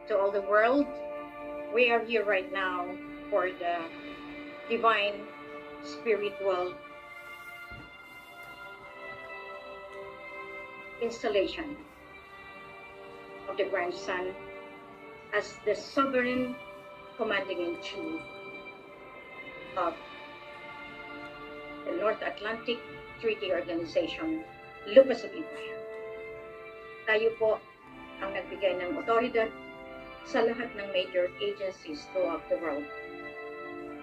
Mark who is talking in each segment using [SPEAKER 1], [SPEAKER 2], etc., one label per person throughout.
[SPEAKER 1] to all the world. We are here right now for the divine spiritual installation of the grandson as the sovereign commanding-in-chief of the North Atlantic Treaty Organization, Lupa Sugipay. Tayo po ang nagbigay ng otoridad sa lahat ng major agencies throughout the world.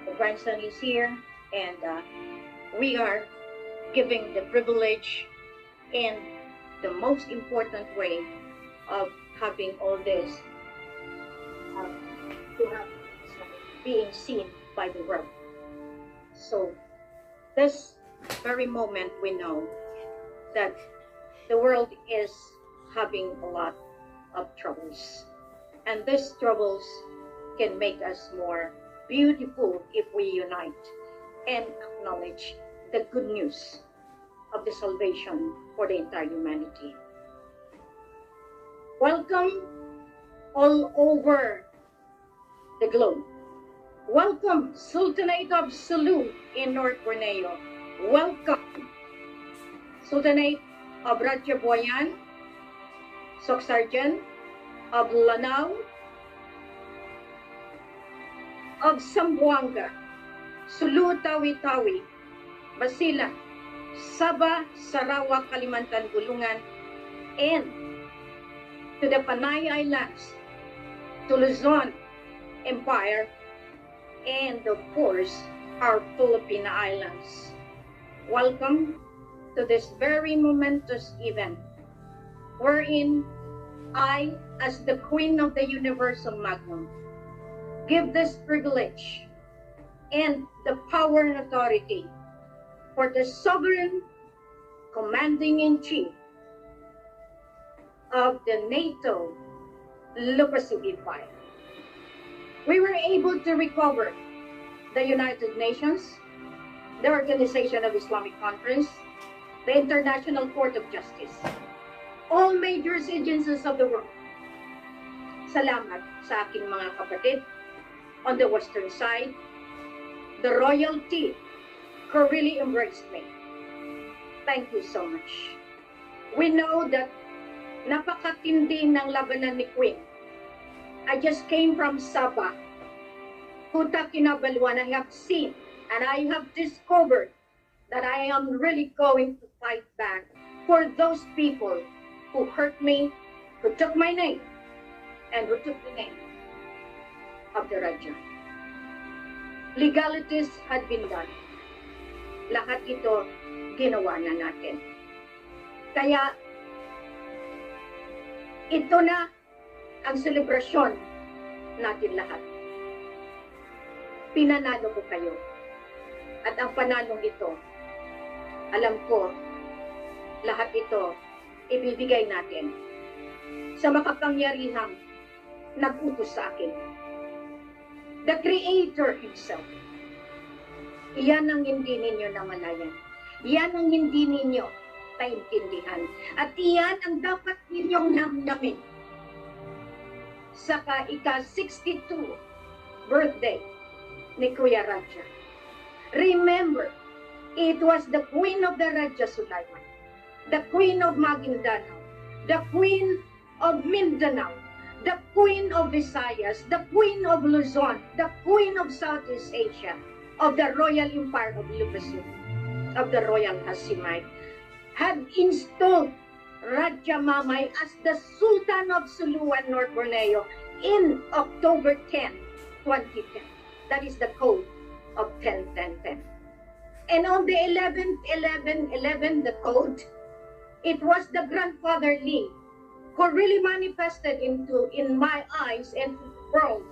[SPEAKER 1] The grandson is here, and we are giving the privilege and the most important way of having all this being seen by the world. So, this very moment we know that the world is having a lot of troubles. And these troubles can make us more beautiful if we unite and acknowledge the good news of the salvation for the entire humanity. Welcome all over the globe. Welcome, Sultanate of Sulu in North Borneo. Welcome, Sultanate of Ratchaboyan, Soksarjan of Lanao, of Zamboanga, Sulu, Tawi-Tawi, Basilan, Sabah, Sarawak, Kalimantan, Bulungan, and to the Panay Islands, to Luzon Empire, and of course, our Philippine Islands. Welcome to this very momentous event, wherein I, as the Queen of the Universal Magnum, give this privilege and the power and authority for the sovereign commanding-in-chief of the NATO Lupa Sugipay. We were able to recover the United Nations, the Organization of Islamic Conference, the International Court of Justice, all major agencies of the world. Salamat sa aking mga kapatid on the western side, the royalty who really embraced me. Thank you so much. We know that napakatindi ng labanan ni Queen. I just came from Sabah, Kuta Kinabaluan. I have seen and I have discovered that I am really going to fight back for those people who hurt me, who took my name, and who took the name of the Raja. Legalities had been done. Lahat ito ginawa na natin. Kaya ito na ang selebrasyon natin lahat. Pinanalo ko kayo. At ang panalong ito, alam ko, lahat ito ibibigay natin sa makapangyarihang nag-utos sa akin. The Creator Himself. Iyan ang hindi ninyo namalayan. Iyan ang hindi ninyo taintindihan. At iyan ang dapat ninyong namnamin sa ika-62 birthday ni Kuya Raja. Remember, it was the Queen of the Raja Sulaiman, the Queen of Maguindanao, the Queen of Mindanao, the Queen of Visayas, the Queen of Luzon, the Queen of Southeast Asia, of the Royal Empire of Lupasu, of the Royal Hasimite, had installed Raja Mamay as the Sultan of Sulu and North Borneo in October 10, 2010. That is the code of 10-10-10. And on the 11-11-11, the code, it was the grandfather Lee who really manifested in my eyes and world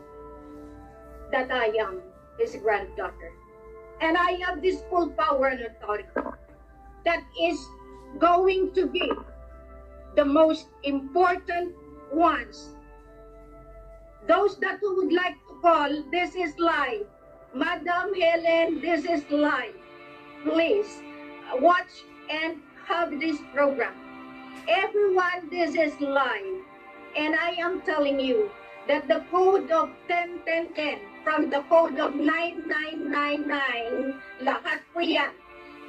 [SPEAKER 1] that I am his granddaughter. And I have this full power and authority that is going to be the most important ones. Those that would like to call, this is live. Madam Helen, this is live. Please watch and have this program. Everyone, this is live. And I am telling you that the code of 10-10-10 from the code of 9999, lahat po yan.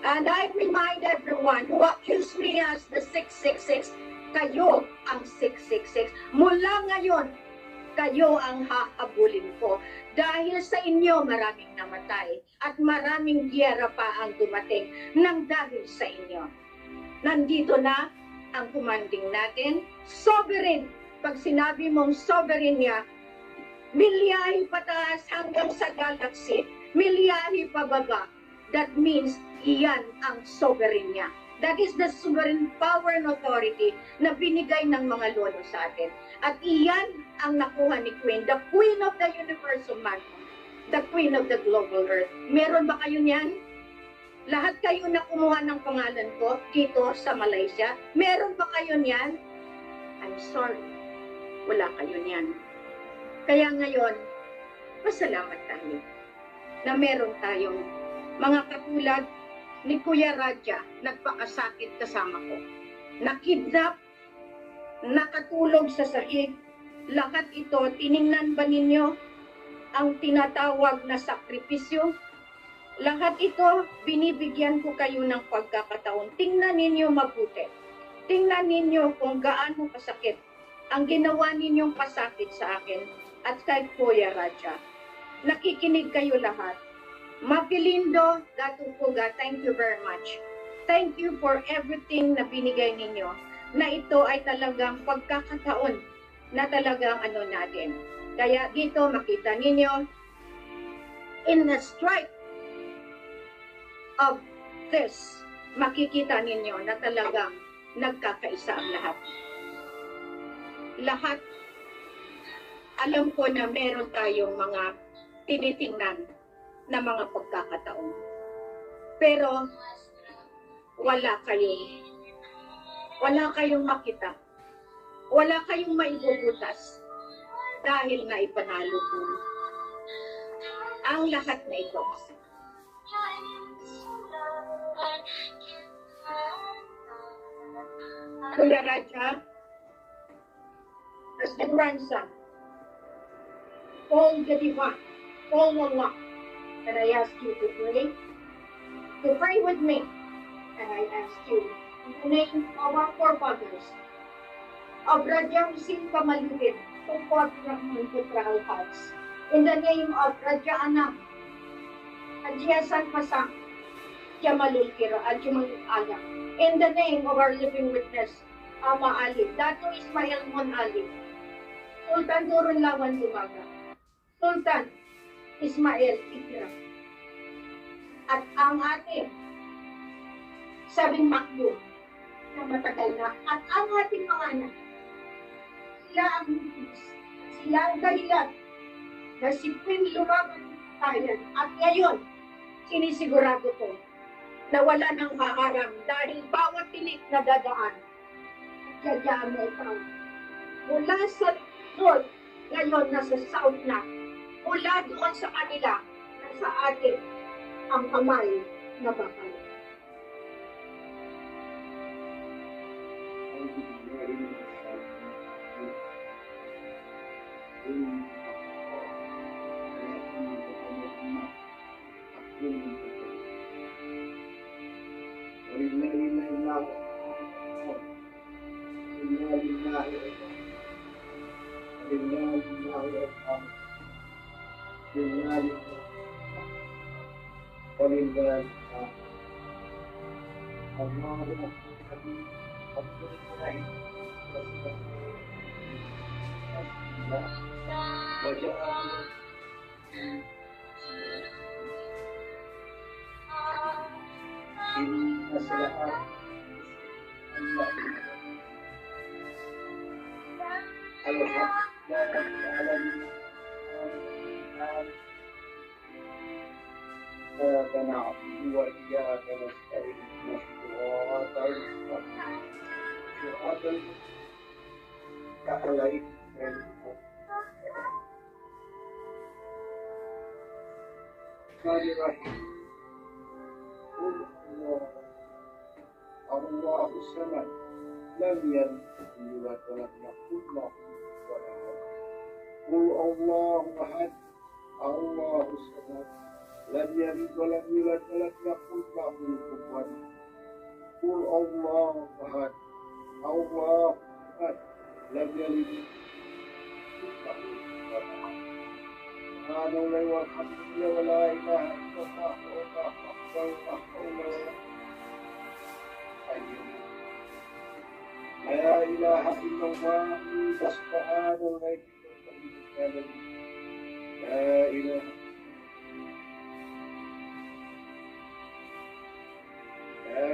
[SPEAKER 1] And I remind everyone who accused me as the 666, kayo ang 666. Mula ngayon, kayo ang hahabulin ko. Dahil sa inyo, maraming namatay at maraming giyera pa ang dumating nang dahil sa inyo. Nandito na ang commanding natin, sovereign. Pag sinabi mong sovereign niya, milyahe pataas hanggang sa galaxy, milyahe pababa. That means iyan ang sovereign niya. That is the sovereign power and authority na binigay ng mga lolo sa atin. At iyan ang nakuha ni Queen, the Queen of the Universe of Man, the Queen of the Global Earth. Meron ba kayo niyan? Lahat kayo na kumuha ng pangalan ko dito sa Malaysia, meron ba kayo niyan? I'm sorry, wala kayo niyan. Kaya ngayon, pasalamat tayo na meron tayong mga katulad ni Kuya Raja, nagpakasakit kasama ko. Nakidnap, nakatulog sa sahig. Lahat ito, tiningnan ba ninyo ang tinatawag na sakripisyo? Lahat ito, binibigyan ko kayo ng pagkakataon. Tingnan ninyo mabuti. Tingnan ninyo kung gaano kasakit ang ginawa ninyong pasakit sa akin at kay Kuya Raja. Nakikinig kayo lahat. Mapilindo, Datupuga, thank you very much. Thank you for everything na binigay ninyo, na ito ay talagang pagkakataon na talagang ano natin. Kaya dito makita ninyo, in the stripe of this, makikita ninyo na talagang nagkakaisa ang lahat. Lahat, alam ko na meron tayong mga tinitingnan na mga pagkakataon. Pero wala kayong makita. Wala kayong maibubutas dahil na ipanalo ko ang lahat na ito. Kuya Raja, as the grandson, all the divine, all Allah, and I ask you to pray with me, and I ask you, in the name of our forefathers, of Raja Husin Kamaluddin, Tumpot Rahman Putra Al-Haj, in the name of Raja Anam, Haji Hasan Pasang, Jamalul Kira, Jamalul Alam, in the name of our living witness, Ama Ali, Dato Ismail Mon Ali, Sultan Durun Lawan Dumaga, Sultan Ismail Ikra, at ang ating sabing makbo na matagal na, at ang ating mga anak, sila ang dahilan na si Queen lumaban tayo. At ngayon, sinisigurado ko na wala nang haharang dahil bawat tinik na dadaan at yayaan na ikaw. Mula sa north, ngayon nasa south na. Mula doon sa kanila, nasa atin ang kamay na bakal.
[SPEAKER 2] الله الصمد لم يلد ولم يكن له كفوا أحد قل الله أحد الله الصمد لم يلد ولم يولد ولم يكن له كفوا أحد قل الله أحد الله الصمد لم يلد سبحان الله والحمد لله ولا إله إلا الله والله أكبر ولا حول ولا قوة لا إله إلا الله سبحان الله لا إله لا إله لا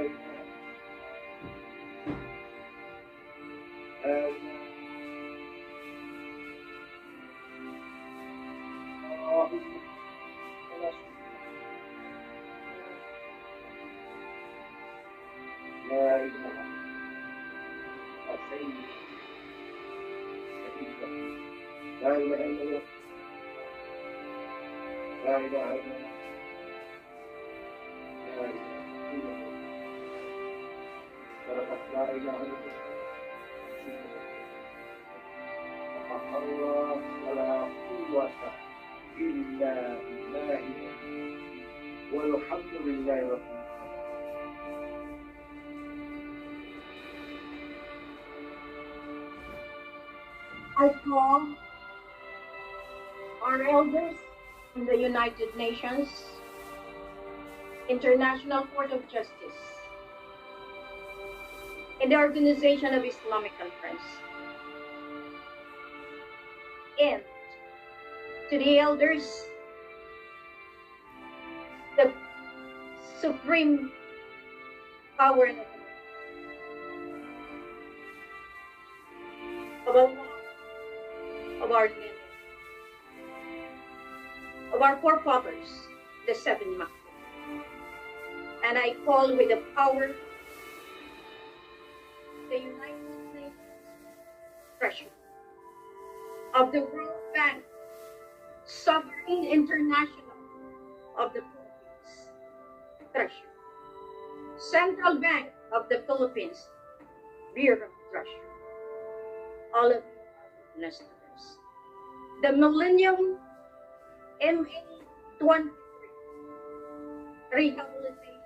[SPEAKER 2] إله لا إله لا إله إلا الله لا إله إلا الله لا إله إلا الله لا إله إلا الله ولا قوة إلا بالله والحمد لله رب العالمين.
[SPEAKER 1] I call our elders in the United Nations International Court of Justice and the Organization of Islamic Conference, and to the elders, the supreme power of Allah, of our lineage, of our forefathers, the seven Makki. And I call with the power the United Nations Treasury of the World Bank, Sovereign International of the Philippines Treasury, Central Bank of the Philippines Bureau of Treasury, all of you are witness to this. The Millennium MA-23 Rehabilitation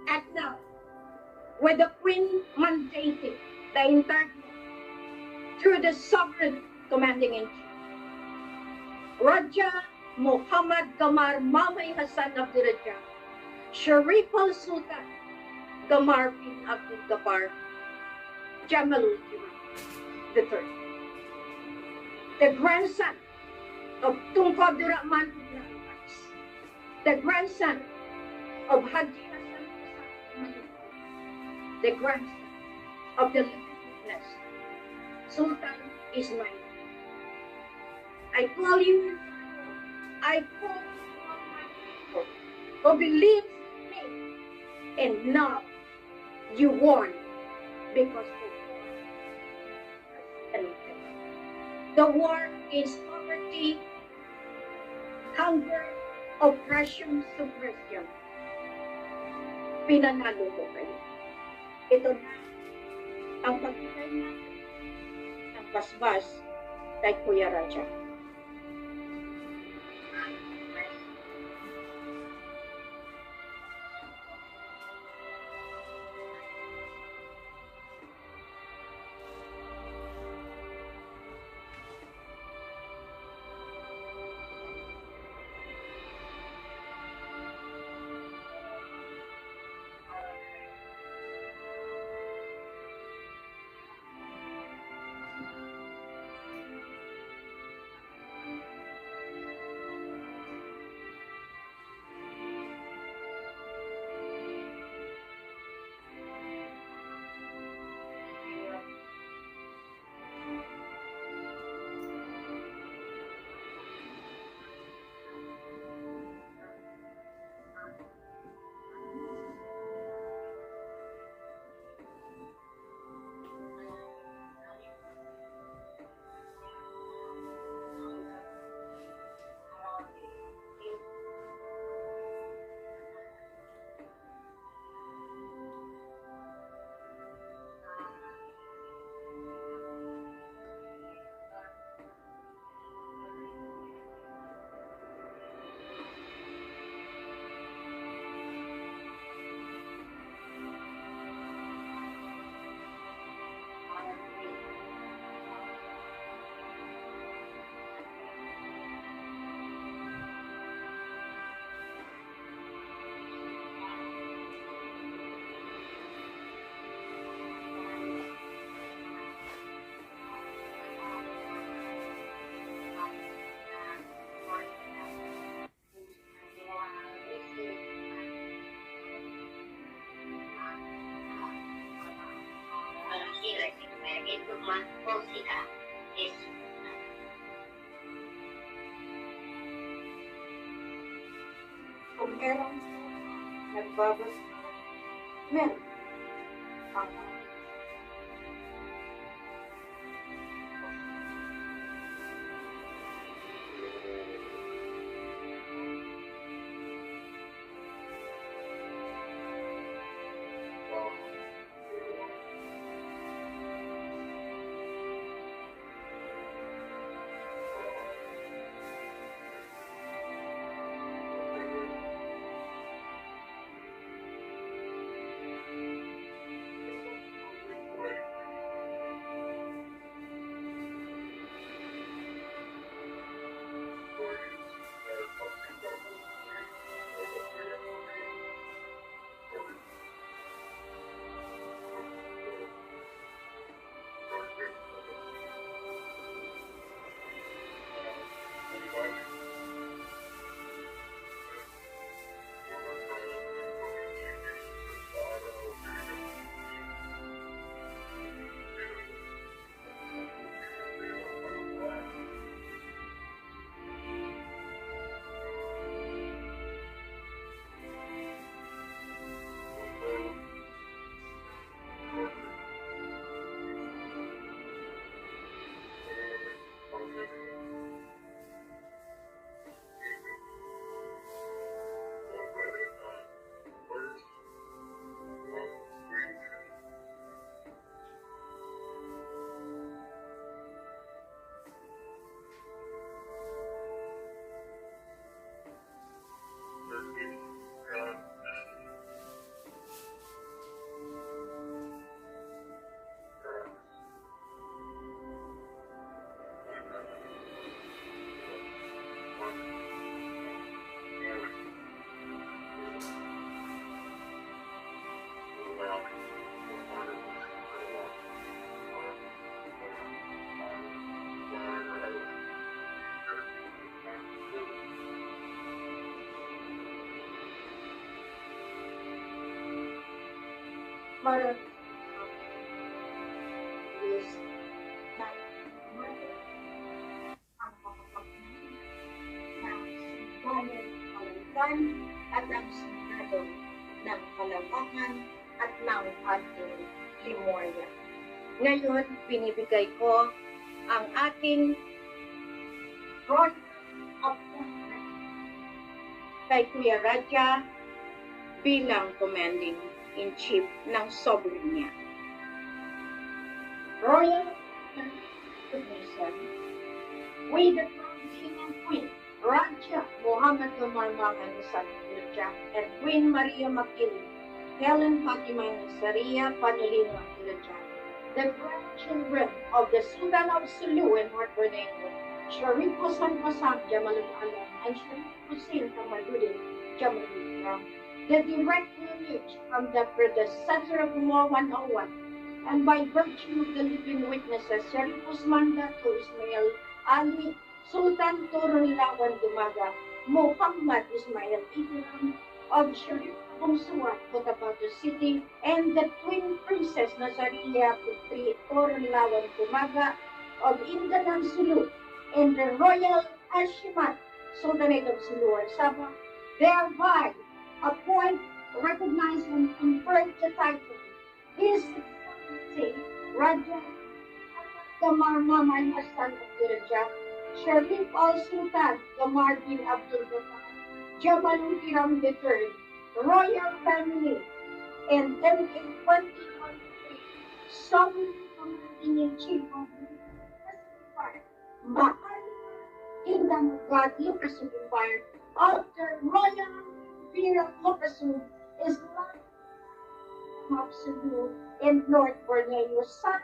[SPEAKER 1] Act now, with the Queen mandating the entire through the sovereign commanding-in-chief, Raja Muhammad Gamar Mamay Hassan Abdul Raja, Sharif al-Sultan Gamar bin Abdul Ghaffar Jamalul III, the grandson of Tunku Abdul Rahman Ibrahim Rais, the grandson of Haji Hassan Hussain, the grandson of the witness Sultan Ismail. I call you, I call you who believes in me, and now you warn because the war against poverty, hunger, oppression, suppression. Pinanalo ko kayo. Ito na ang pagbigay natin ng basbas kay Kuya Raja.
[SPEAKER 3] man po sila is
[SPEAKER 1] Kung merong nagbabas, meron. Tama. Meron. Yes. Na ang makapagpapalagay ng simbahan kalangkan at ang sindado ng kalawakan at ng ating limorya. Ngayon, binibigay ko ang ating role of kay Kuya Raja bilang Commanding-in-Chief ng Soberania. Royal Commission with the Crown King and Queen Raja Muhammad Omar Mangan Raja and Queen Maria Makili, Helen Fatima Nazaria Panulino Raja, the grandchildren of the Sultan of Sulu and North Borneo, Sharif Hassan Pasang Jamalul Alam and Sharif Hussein Kamaluddin Jamalul, the direct lineage from the predecessor of Law 101, and by virtue of the living witnesses, Sharif Usman Dato Ismail Ali, Sultan Turun Lawan Dumaga, Muhammad Ismail Ibrahim of Sharif Bungsuat, Cotabato City, and the twin princess Nazaria Putri Turun Lawan Dumaga of Indanan Sulu, and the royal Hashimat Sultanate of Sulu and Sabah, thereby appoint, recognize, and confer the title His Excellency Raja Gamar Mamay Hassan Abdul Raja, Sharif Al Sultan Gamar bin Abdul Ghaffar Jamalul Kiram III, Royal Family, and MA 2023, Sovereign Commanding-in-Chief of the Empire, Mahal Kingdom of God Lucas Empire of the Royal Imperial Lucasum is not Cebu in North Borneo, signed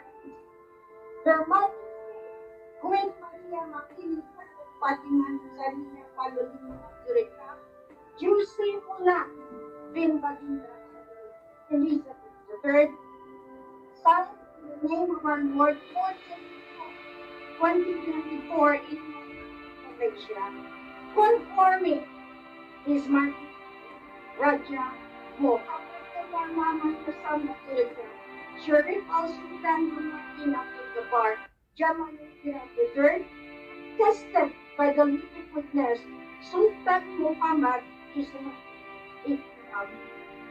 [SPEAKER 1] Her Majesty Queen Maria Makili Fatima Nazaria Palolino Dureka, Juicy Mula bin Baginda Elizabeth III, signed in the name of our Lord 2024 in Malaysia, conforming His Majesty Raja Muhammad Omar Mamman Hassan Abdul, Sheriff Al-Sultan Muhammad Abdul-Jabbar Jamal III, tested by the living witness Sultan Muhammad Islam Ikram,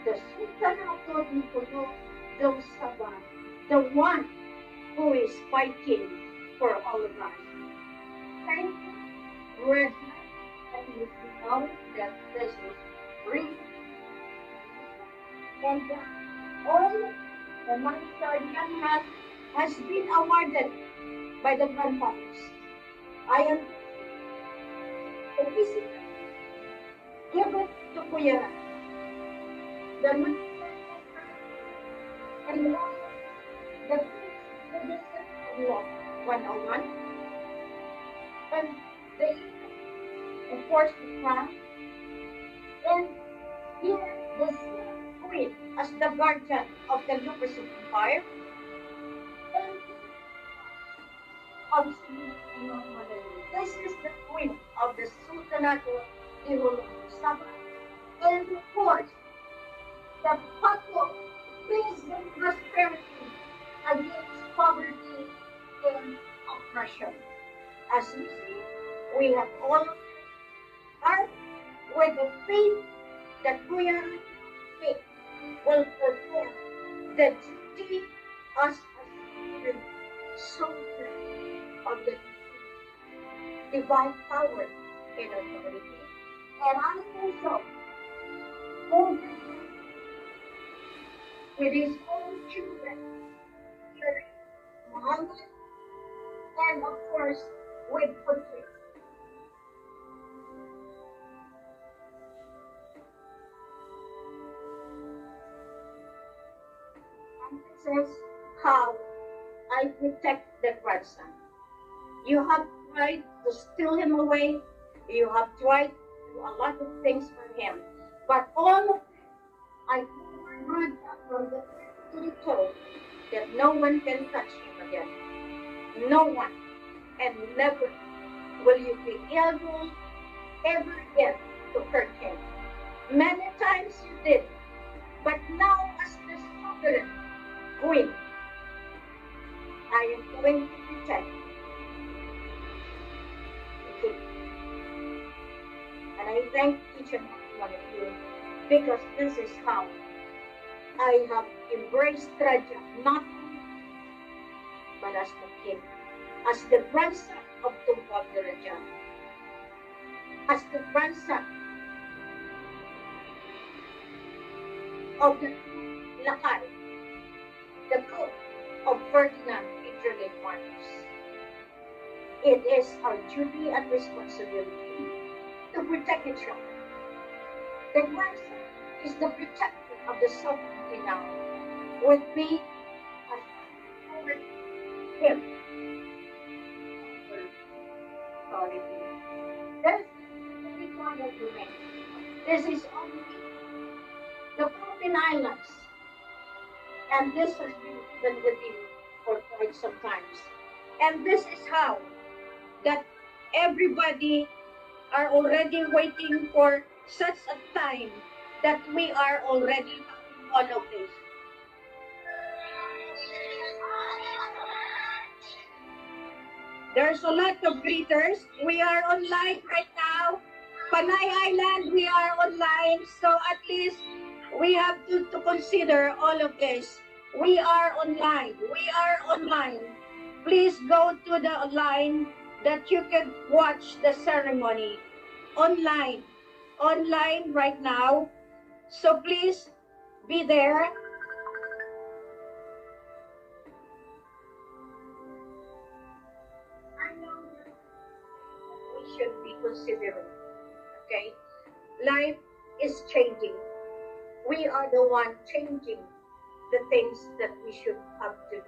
[SPEAKER 1] the Sultanato di Puno del Sabah, the one who is fighting for all of us. Thank you, Red, and you know that this is real. And all the money Guardian has been awarded by the grandfathers. I am physically give it to Kuya. The money and the law 101 and the of course the crown and here the queen as the guardian of the Lucas Empire and of this is the queen of the Sultanato de Sabah and of course the battle peace and prosperity against poverty and oppression. As you see, we have all heart with the faith that we are faith will perform the duty as a soldier of the divine power and authority. And I also hold with his own children, Muhammad, and of course with Putri. And this is how I protect the grandson. You have tried to steal him away. You have tried to do a lot of things for him. But all of it, I heard from the to the toe that no one can touch him again. No one. And never will you be able ever again to hurt him. Many times you did. But now as the sovereign queen, I am going to protect the king. And I thank each and every one of you because this is how I have embraced Raja, not but as the king, as the grandson of Tumpag the Raja, as the grandson of the Lakay, the cook of Ferdinand Iterle Marcos. It is our duty and responsibility to protect each other. The grandson is the protector of the sovereignty now, with me as with him. This is the big one of the name. This is only the Philippine Islands, and this has been with you for quite some times. And this is how that everybody are already waiting for such a time that we are already all of this. There's a lot of greeters. We are online right now. Panay Island, we are online. So at least we have to consider all of this. We are online. We are online. Please go to the line that you can watch the ceremony online. Online right now. So please be there. I know that we should be considerate. Okay? Life is changing. We are the one changing the things that we should have to do.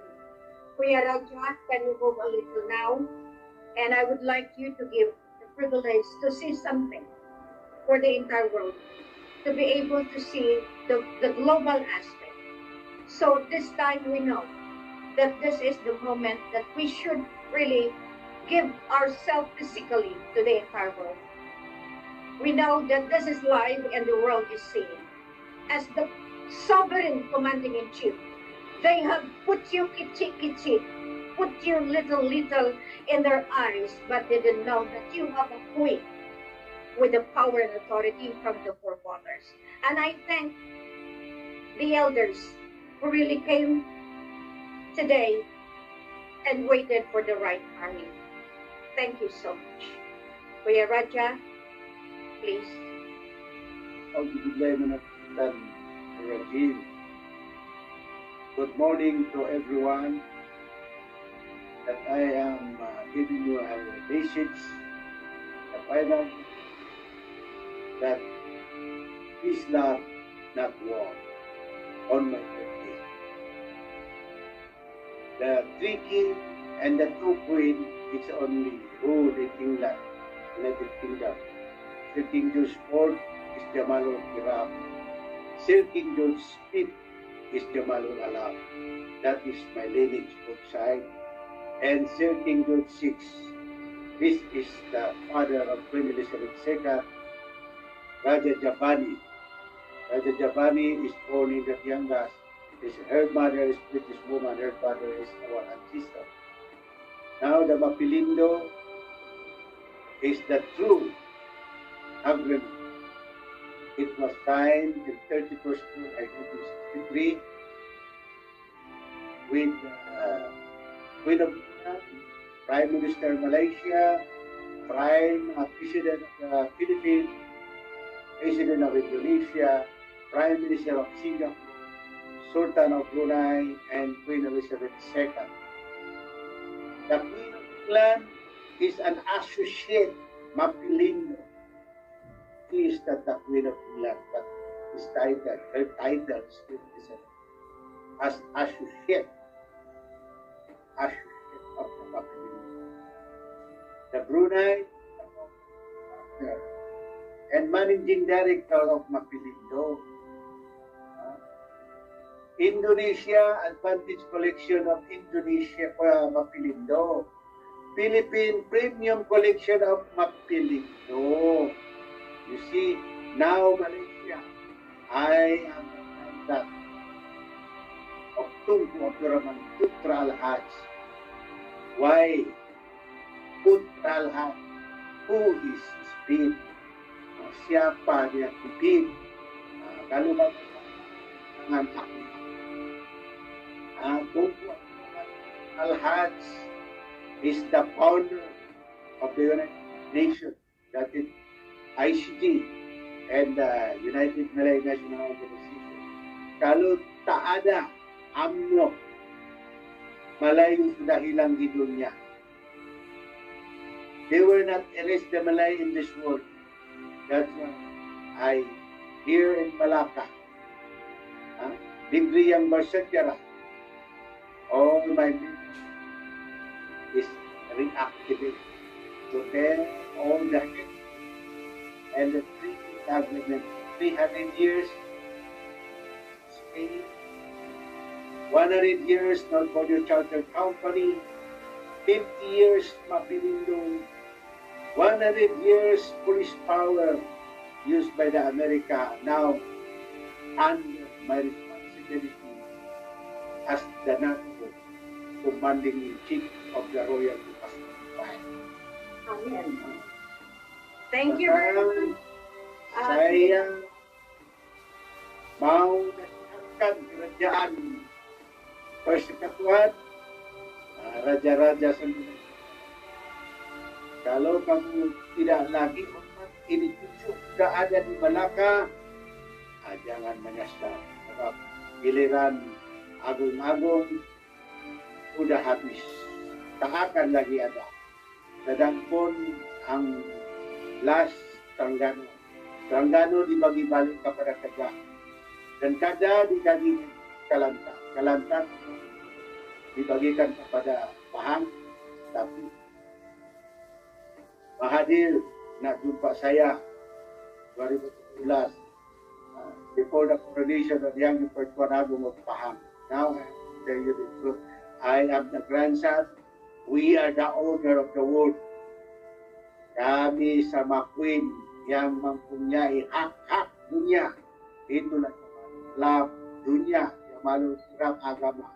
[SPEAKER 1] Kuya Raja, can you move a little now? And I would like you to give the privilege to see something for the entire world, to be able to see the global aspect. So this time we know that this is the moment that we should really give ourselves physically to the entire world. We know that this is live and the world is seeing. As the sovereign commanding in chief, They have put you kitchi, put you little in their eyes, but they didn't know that you have a queen with the power and authority from the forefathers. And I thank the elders who really came today and waited for the right timing. Thank you so much. Kuya Raja, please.
[SPEAKER 2] Pagbibigay mo ng Rajin. Good morning to everyone. That I am giving you a message, the final, that peace, love, not war, on my birthday. The three king and the two queen, it's only rule the kingdom, United Kingdom. Sir King George IV is Jamalul Kiram. Sir King George V is Jamalul Alam. That is my lineage both side. And Sir King George VI, this is the father of Queen Elizabeth II, Raja Japani. Raja Japani is born in Gatiangas. Her mother is British woman, her father is our ancestor. Now the Mapilindo is the true agreement. It was signed in 31st June 1963 with Queen of Prime Minister Malaysia, Prime President of the Philippines, President of Indonesia, Prime Minister of Singapore, Sultan of Brunei, and Queen Elizabeth II. The Queen of England is an associate Mapilindo. She is not the Queen of England, but his title, her title is Queen Elizabeth, as associate of the Mapilindo. The Brunei and managing director of Mapilindo. Indonesia, Advantage Collection of Indonesia, Mapilindo. Philippine Premium Collection of Mapilindo. You see, now Malaysia, I am that of Tunku Abdurrahman Putra Al-Haj. Why Putra Al-Haj? Who is speed? Siapa dia speed? Kalau dengan Tunku Al-Haj is the founder of the United Nations, that is ICG and the United Malay National Organization. Kalau tak ada UMNO, Malayu sudah hilang di dunia. They will not erase the Malay in this world. That's why I, here in Malacca, degree yang bersejarah, all my is reactivated. So then all the and the treaty agreement, 300 years Spain, 100 years North-Korea Chartered Company, 50 years Mapilindo, 100 years police power used by the America, now under my responsibility as the NATO commanding in chief of the Royal Pacific Flight.
[SPEAKER 1] Amen. Thank you very much.
[SPEAKER 2] Saya mau meninggalkan kerajaan persekutuan raja-raja sendiri. Kalau kamu tidak lagi hormat ini cucu sudah ada di Malacca, jangan menyesal. Sebab giliran agung-agung sudah habis, tak akan lagi ada. Sedangkan ang last Terengganu dibagi balik kepada Kedah, dan Kedah dibagi Kelantan. Kelantan dibagikan kepada Pahang, tapi Mahathir nak jumpa saya 2017 before the coronation of Yang Pertuan Agong of Pahang. Now I tell you the truth. I am the grandson. We are the owner of the world. Kami sama Queen yang mempunyai hak-hak dunia. Itulah love dunia yang malu serang agama.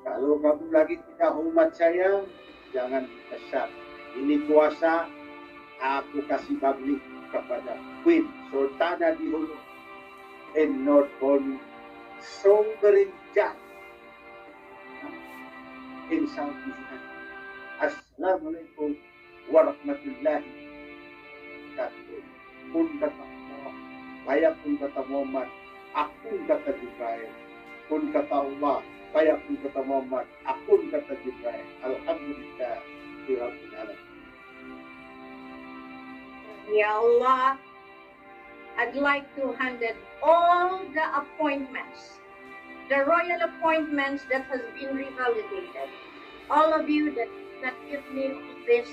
[SPEAKER 2] Kalau kamu lagi tidak hormat saya, jangan kesal. Ini kuasa aku kasih publik kepada Queen Sultana di Hulu. And not only sovereign judge in Southeast Asia. Assalamualaikum warahmatullahi wabarakatuh. Pun kata Allah, kaya pun kata Muhammad, akun kata Jibril. Pun kata Allah, kaya pun kata Muhammad, akun kata Jibril. Alhamdulillah, Rabbil Alamin.
[SPEAKER 1] Ya Allah, I'd like to handle all the appointments, the royal appointments that has been revalidated. All of you that give me this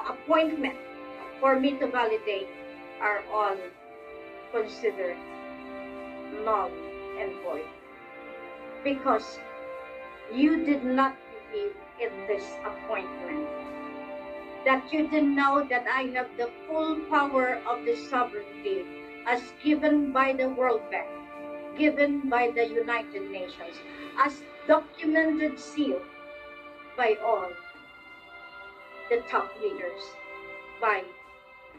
[SPEAKER 1] appointment for me to validate are all considered null and void. Because you did not believe in this appointment. That you didn't know that I have the full power of the sovereignty as given by the World Bank, given by the United Nations, as documented, sealed by all the top leaders, by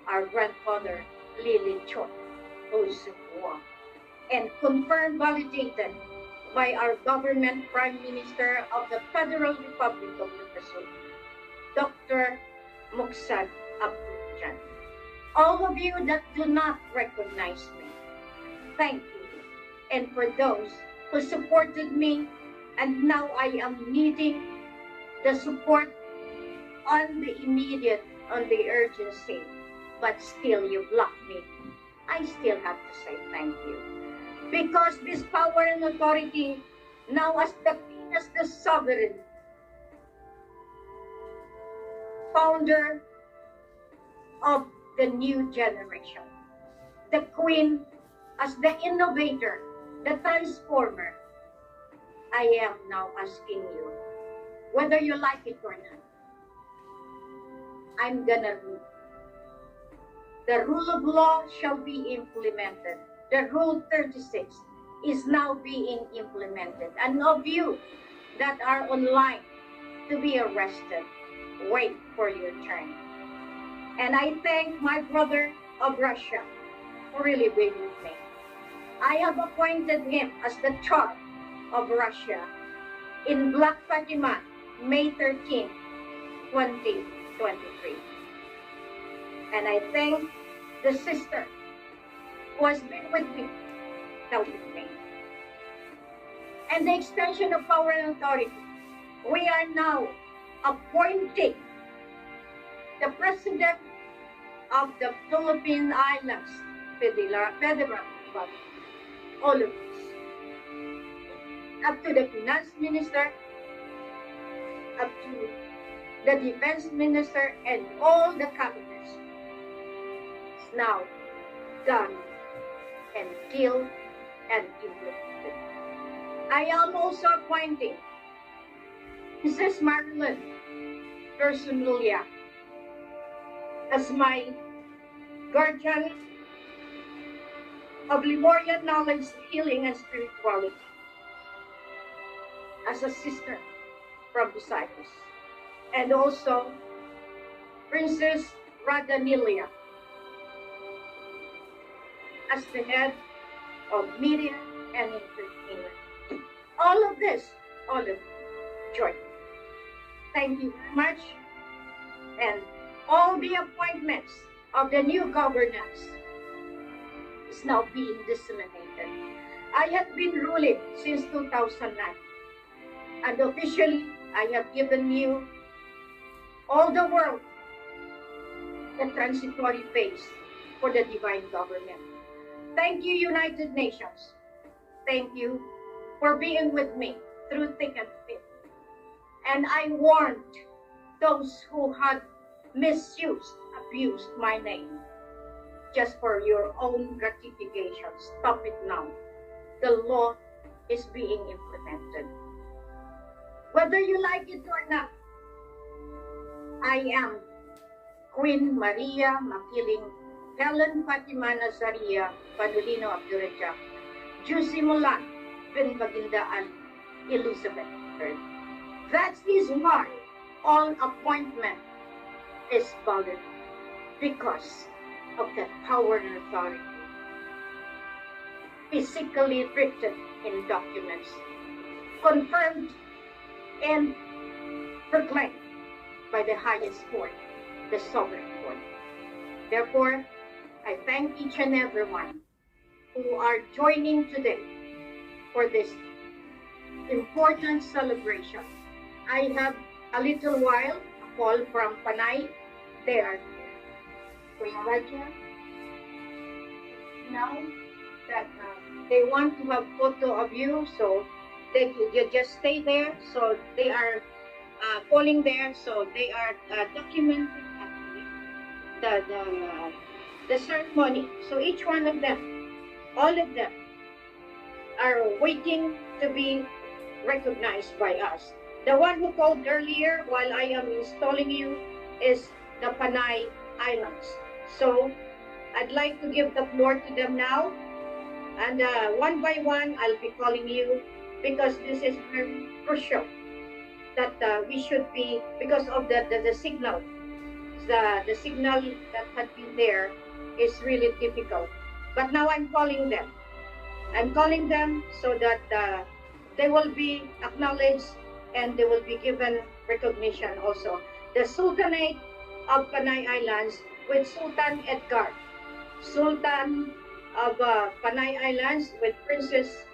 [SPEAKER 1] our grandfather Lili Choi, Osukwa, and confirmed, validated by our government Prime Minister of the Federal Republic of the Philippines, Dr. Muksad Abdul. All of you that do not recognize me, thank you. And for those who supported me, and now I am needing the support on the immediate, on the urgency, but still you block me, I still have to say thank you. Because this power and authority, now as the sovereign, founder of the new generation, the Queen as the innovator, the transformer, I am now asking you, whether you like it or not, I'm gonna rule. The rule of law shall be implemented. The Rule 36 is now being implemented. And of you that are online to be arrested, wait for your turn. And I thank my brother of Russia for really being with me. I have appointed him as the Tsar of Russia in Black Fatima, May 13, 2023. And I thank the sister who has been with me, now with me. And the extension of power and authority, we are now appointing the President of the Philippine Islands, Federal Republic, all of us, up to the Finance Minister, up to the Defense Minister, and all the cabinets. It's now done and killed and implemented. I am also appointing Mrs. Marilyn Personulia as my guardian of Lemurian knowledge, healing, and spirituality, as a sister from Visayas, and also Princess Radanilia as the head of media and entertainment. All of this, all of it, joy. Thank you very much. And all the appointments of the new governance is now being disseminated. I have been ruling since 2009. And officially, I have given you all the world the transitory phase for the divine government. Thank you, United Nations. Thank you for being with me through thick and thin. And I warned those who had misused, abused my name just for your own gratification. Stop it now. The law is being implemented. Whether you like it or not, I am Queen Maria Makiling Helen Fatima Nazaria Padulino Abdurrahman, Juicy Mulan, Binbagindaan Elizabeth III. That is why all appointment is valid, because of the power and authority physically written in documents, confirmed and proclaimed by the highest court, the sovereign court. Therefore, I thank each and everyone who are joining today for this important celebration. I have a little while a call from Panay there. Kuya Raja, now that they want to have photo of you, so you just stay there. So they are calling there, so they are documenting the ceremony. So each one of them, all of them, are waiting to be recognized by us. The one who called earlier while I am installing you is the Panay Islands. So I'd like to give the floor to them now. And one by one, I'll be calling you, because this is very crucial that we should be, because of the signal. The signal that had been there is really difficult. But now I'm calling them. I'm calling them so that they will be acknowledged and they will be given recognition also. The Sultanate of Panay Islands with Sultan Edgar, Sultan of Panay Islands with Princess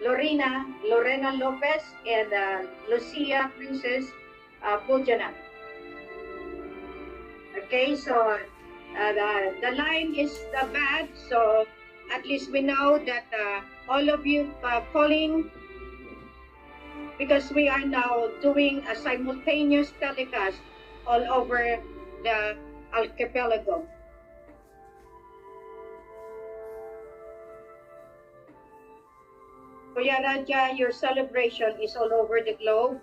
[SPEAKER 1] Lorena Lopez, and Lucia Princess Pujana. Okay, so the line is bad, so at least we know that all of you calling, because we are now doing a simultaneous telecast all over the archipelago. Kuya Raja, your celebration is all over the globe,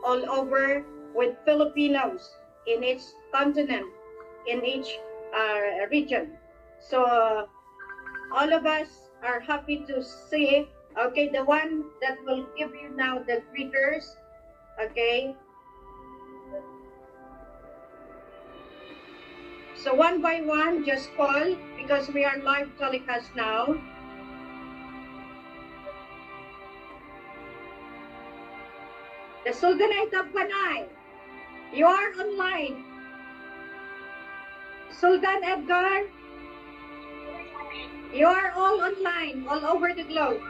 [SPEAKER 1] all over with Filipinos in each continent, in each region. So all of us are happy to see. Okay, the one that will give you now the greeters. Okay. So one by one, just call, because we are live telecast now. The Sultanate of Panay, you are online. Sultan Edgar, you are all online, all over the globe.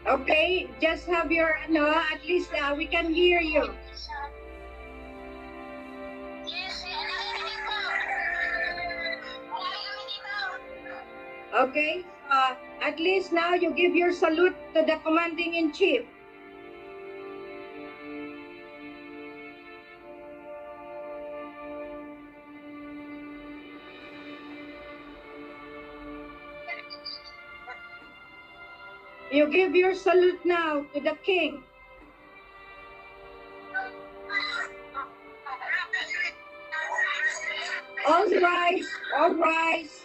[SPEAKER 1] Okay, just have your, at least we can hear you. Okay, at least now you give your salute to the Commanding-in-Chief. You give your salute now to the King. All rise, all rise.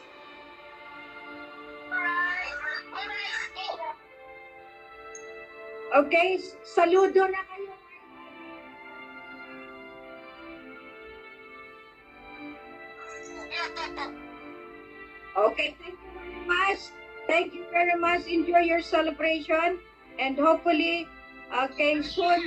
[SPEAKER 1] Okay, saludo na kayo. Okay, thank you very much. Thank you very much. Enjoy your celebration, and hopefully, okay, soon.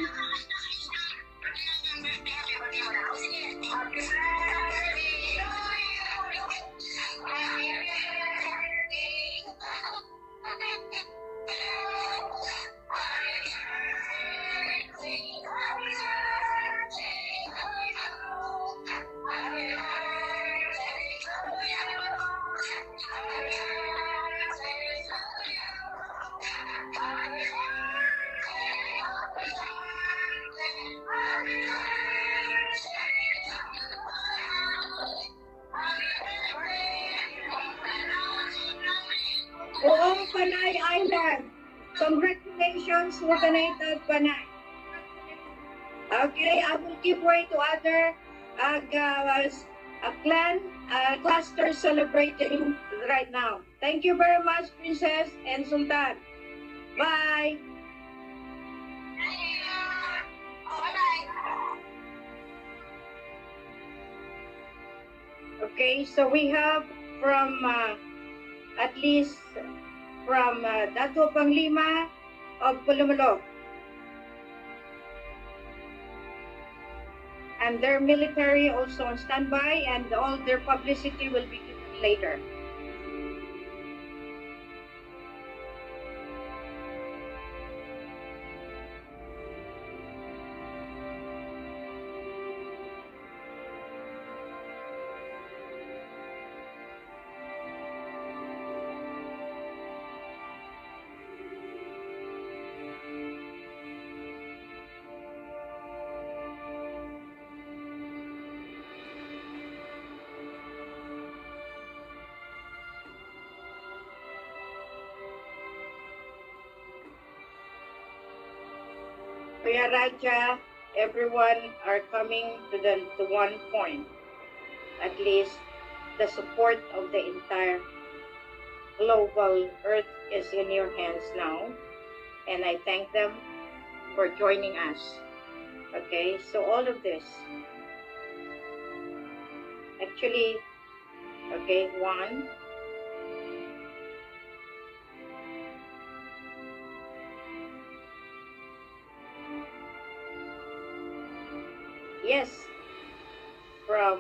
[SPEAKER 1] Oo, Panay Island. Congratulations, Wakanay Panay. Okay, I will give way to other clan cluster celebrating right now. Thank you very much, Princess and Sultan. Bye. Okay, so we have from at least from Dato Panglima of Pulumulok. And their military also on standby, and all their publicity will be given later. Kuya Raja, everyone are coming to one point. At least the support of the entire global earth is in your hands now. And I thank them for joining us. Okay, so all of this. Actually, okay, one. Yes, from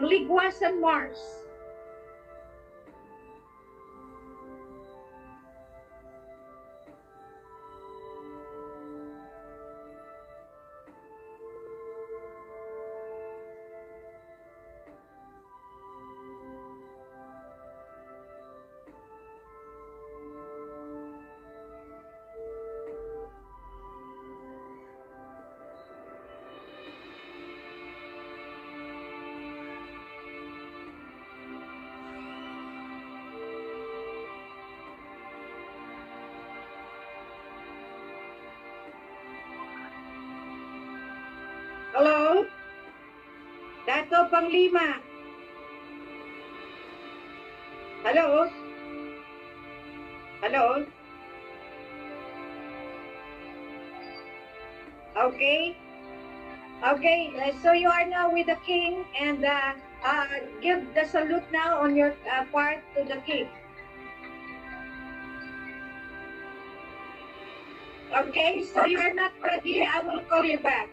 [SPEAKER 1] Liguasan Mars. Hello? Dato Panglima. Hello? Hello? Okay. Okay, so you are now with the king, and give the salute now on your part to the king. Okay, so you are not ready. I will call you back.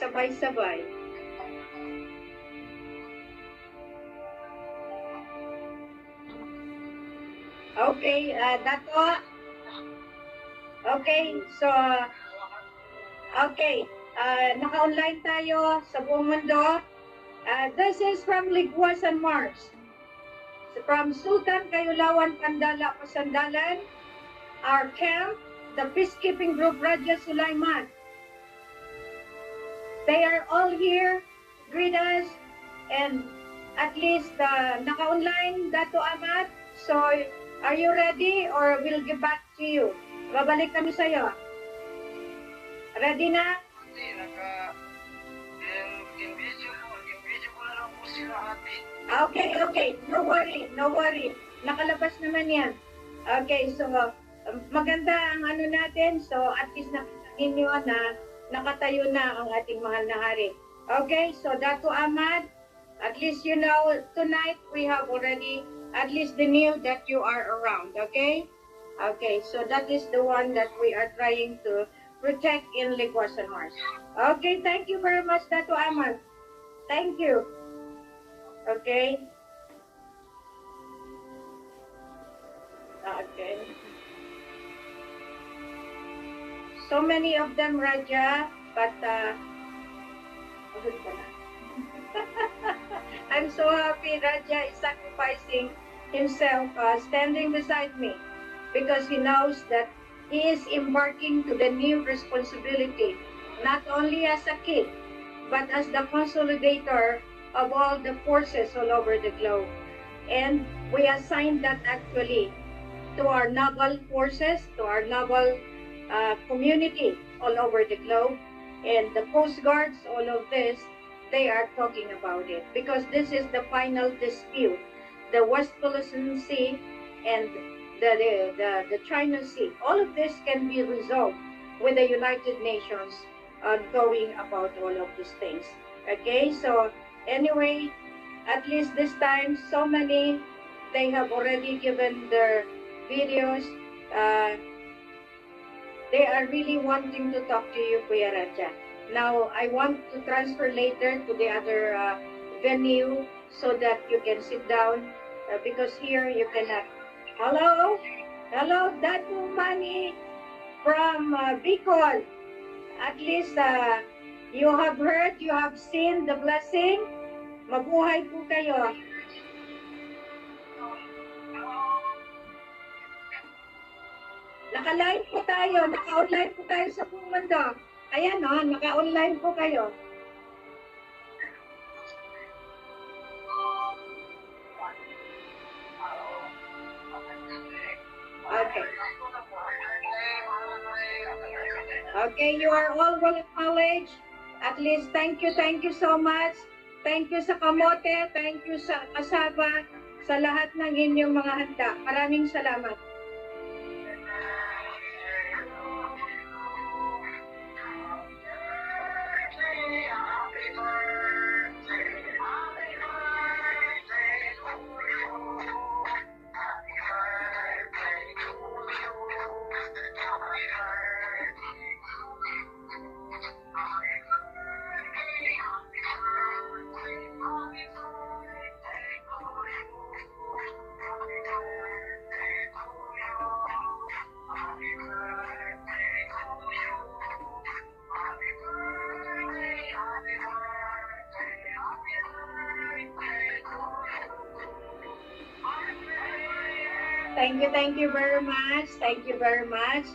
[SPEAKER 1] Nagsabay-sabay. Okay, Dato. Okay, so, okay, naka-online tayo sa buong mundo. This is from Liguasan Mars. From Sultan Kayulawan, Pandala, Pasandalan, our camp, the peacekeeping group Raja Sulaiman. They are all here, greet us, and at least naka-online, Dato Ahmad. So, are you ready or we'll get back to you? Babalik kami sa'yo. Ready na?
[SPEAKER 2] Hindi, invisible na lang po sila ate.
[SPEAKER 1] Okay. No worry. Nakalabas naman yan. Okay, so maganda ang ano natin. So, at least nakita ninyo na nakatayo na ang ating mahal na hari. Okay, so Dato Ahmad, at least you know, tonight we have already at least the knew that you are around, okay? Okay, so that is the one that we are trying to protect in Liguasan Mars. Okay, thank you very much, Dato Ahmad. Thank you. Okay. Okay. So many of them, Raja, but I'm so happy Raja is sacrificing himself, standing beside me, because he knows that he is embarking to the new responsibility, not only as a kid, but as the consolidator of all the forces all over the globe. And we assign that actually to our naval forces, to our naval community all over the globe, and the Coast Guards, all of this, they are talking about it because this is the final dispute. The West Philippine Sea and the China Sea, all of this can be resolved with the United Nations going about all of these things. Okay, so anyway, at least this time, so many, they have already given their videos. They are really wanting to talk to you, Kuya Raja. Now, I want to transfer later to the other venue so that you can sit down because here you cannot. Hello? Hello, Datu Mani from Bicol. At least you have heard, you have seen the blessing. Mabuhay po kayo. Naka-live po tayo, naka-online po tayo sa buong mundo. Ayan o, naka-online po kayo. Okay. Okay, you are all well acknowledged. At least, thank you so much. Thank you sa kamote, thank you sa kasaba, sa lahat ng inyong mga handa. Maraming salamat. Thank you very much. Thank you very much.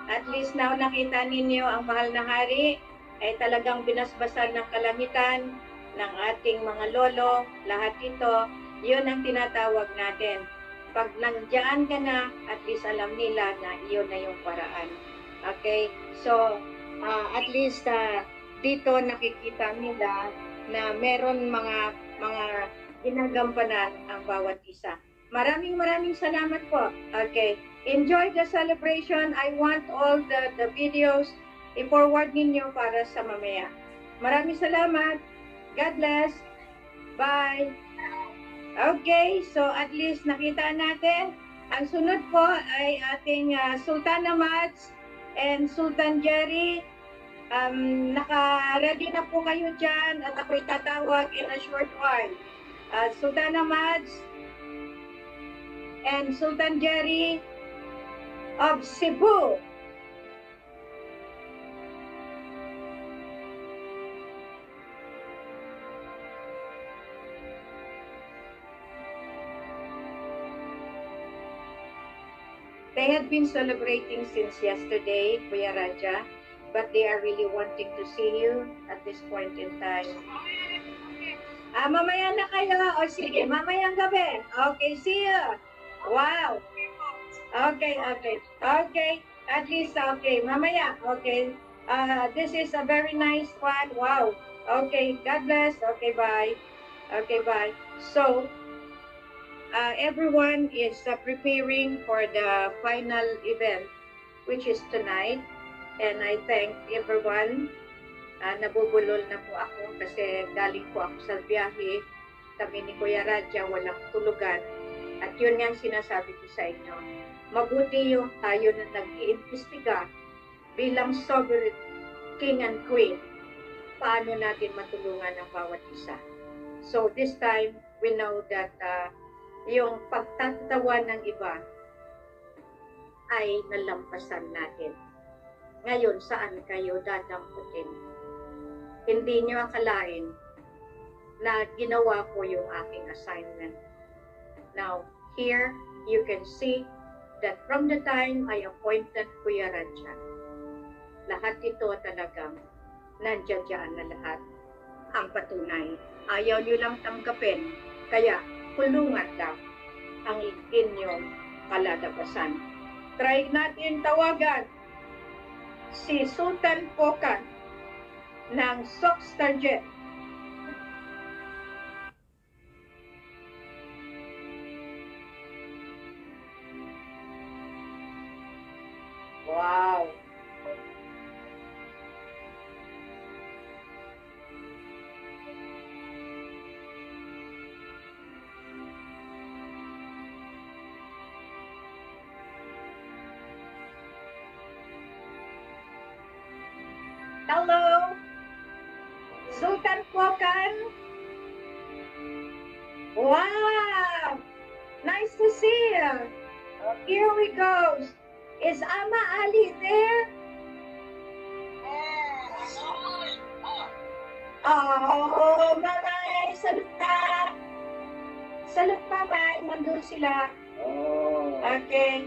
[SPEAKER 1] At least now nakita ninyo ang mahal na hari ay talagang binasbasan ng kalangitan ng ating mga lolo. Lahat ito, yun ang tinatawag natin. Pag nandiyan ka na, at least alam nila na iyon na yung paraan. Okay? So, at least dito nakikita nila na meron mga ginagampanan ang bawat isa. Maraming salamat po. Okay. Enjoy the celebration. I want all the videos i-forward ninyo para sa mamaya. Maraming salamat. God bless. Bye. Okay. So at least nakita natin. Ang sunod po ay ating Sultana Mads and Sultan Jerry. Naka-ready na po kayo dyan at ako'y tatawag in a short while. Sultana Mads and Sultan Jerry of Cebu. They had been celebrating since yesterday, Kuya Raja, but they are really wanting to see you at this point in time. Mamaya na kayo. O sige, mamayang gabi. Okay, see you. Wow. Okay. At least, okay. Mamaya. Okay. This is a very nice one. Wow. Okay. God bless. Okay, bye. Okay, bye. So, everyone is preparing for the final event, which is tonight. And I thank everyone. Nabubulol na po ako kasi galing po ako sa biyahe. Kami ni Kuya Raja, walang tulugan. At yun nga ang sinasabi ko sa inyo. Mabuti yung tayo na nag-iimbestiga bilang sovereign king and queen. Paano natin matulungan ang bawat isa. So this time, we know that yung pagtatawa ng iba ay nalampasan natin. Ngayon, saan kayo dadamputin? Hindi nyo akalain na ginawa ko yung aking assignment. Now, here you can see that from the time I appointed Kuya Radja, lahat ito talagang nandiyan dyan na lahat ang patunay. Ayaw nyo lang tanggapin, kaya kulungan daw ang inyong kalalabasan. Try natin tawagan si Sultan Pokan ng Soxtarjet. Wow! Hello, Sultan Pokan. Wow, nice to see you. Here we go. Is Ama Ali there? Oh, mamay, salute na. Salute mamay, nandun sila.
[SPEAKER 2] Oh.
[SPEAKER 1] Okay.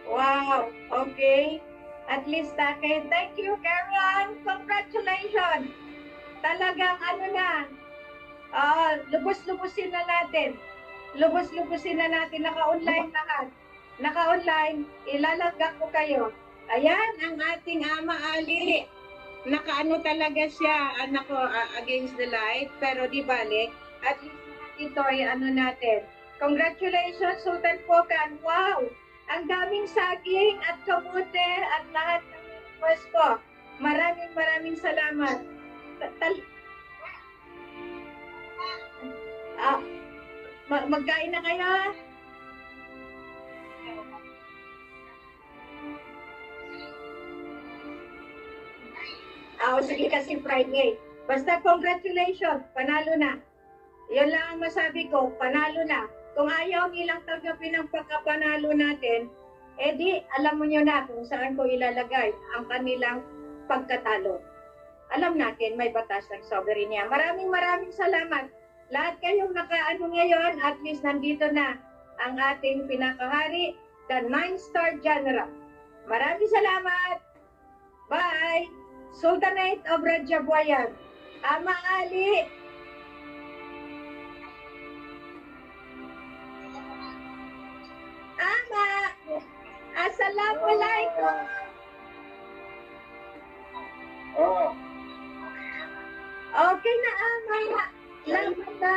[SPEAKER 1] Wow. Okay. At least, okay. Thank you, Karen. Congratulations. Talagang ano na. Lubos-lubusin na natin. Lubos-lubusin na natin. Naka-online lahat. Naka-online. Ilalagak ko kayo. Ayan, ang ating Ama Ali. Nakaano talaga siya, anak ko, against the light. Pero di balik. At least ito ay ano natin. Congratulations, Sultan Pokan. Wow! Ang daming saging at kamote at lahat ng request ko. Maraming salamat. Magkain na kayo? Sige kasi Friday. Basta congratulations, panalo na. Yan lang ang masabi ko, panalo na. Kung ayaw nilang tanggapin ang pagkapanalo natin, edi alam mo nyo na kung saan ko ilalagay ang kanilang pagkatalo. Alam natin, may batas ng soberenya. Maraming salamat. Lahat kayong nakaano ngayon, at least nandito na ang ating pinakahari, the 9-star General. Maraming salamat. Bye. Sultanate of Rajabuayan. Ama Ali. Ama. Assalamualaikum.
[SPEAKER 2] Oh.
[SPEAKER 1] Okay na, Ama. Lamat na.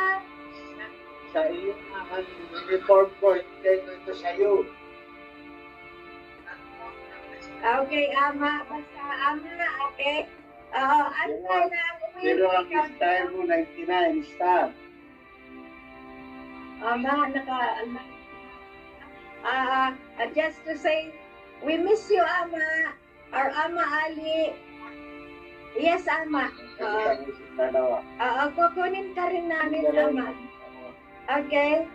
[SPEAKER 2] Sa iyo ang uniform ko, hindi ko ito sa iyo.
[SPEAKER 1] Okay, Ama. Basta, Ama, okay? Ano na,
[SPEAKER 2] Pero ang style mo, 99 star.
[SPEAKER 1] Ama, just to say, we miss you, Ama. Or Ama Ali. Yes, Ama. Kukunin ka rin namin, Ama. Okay?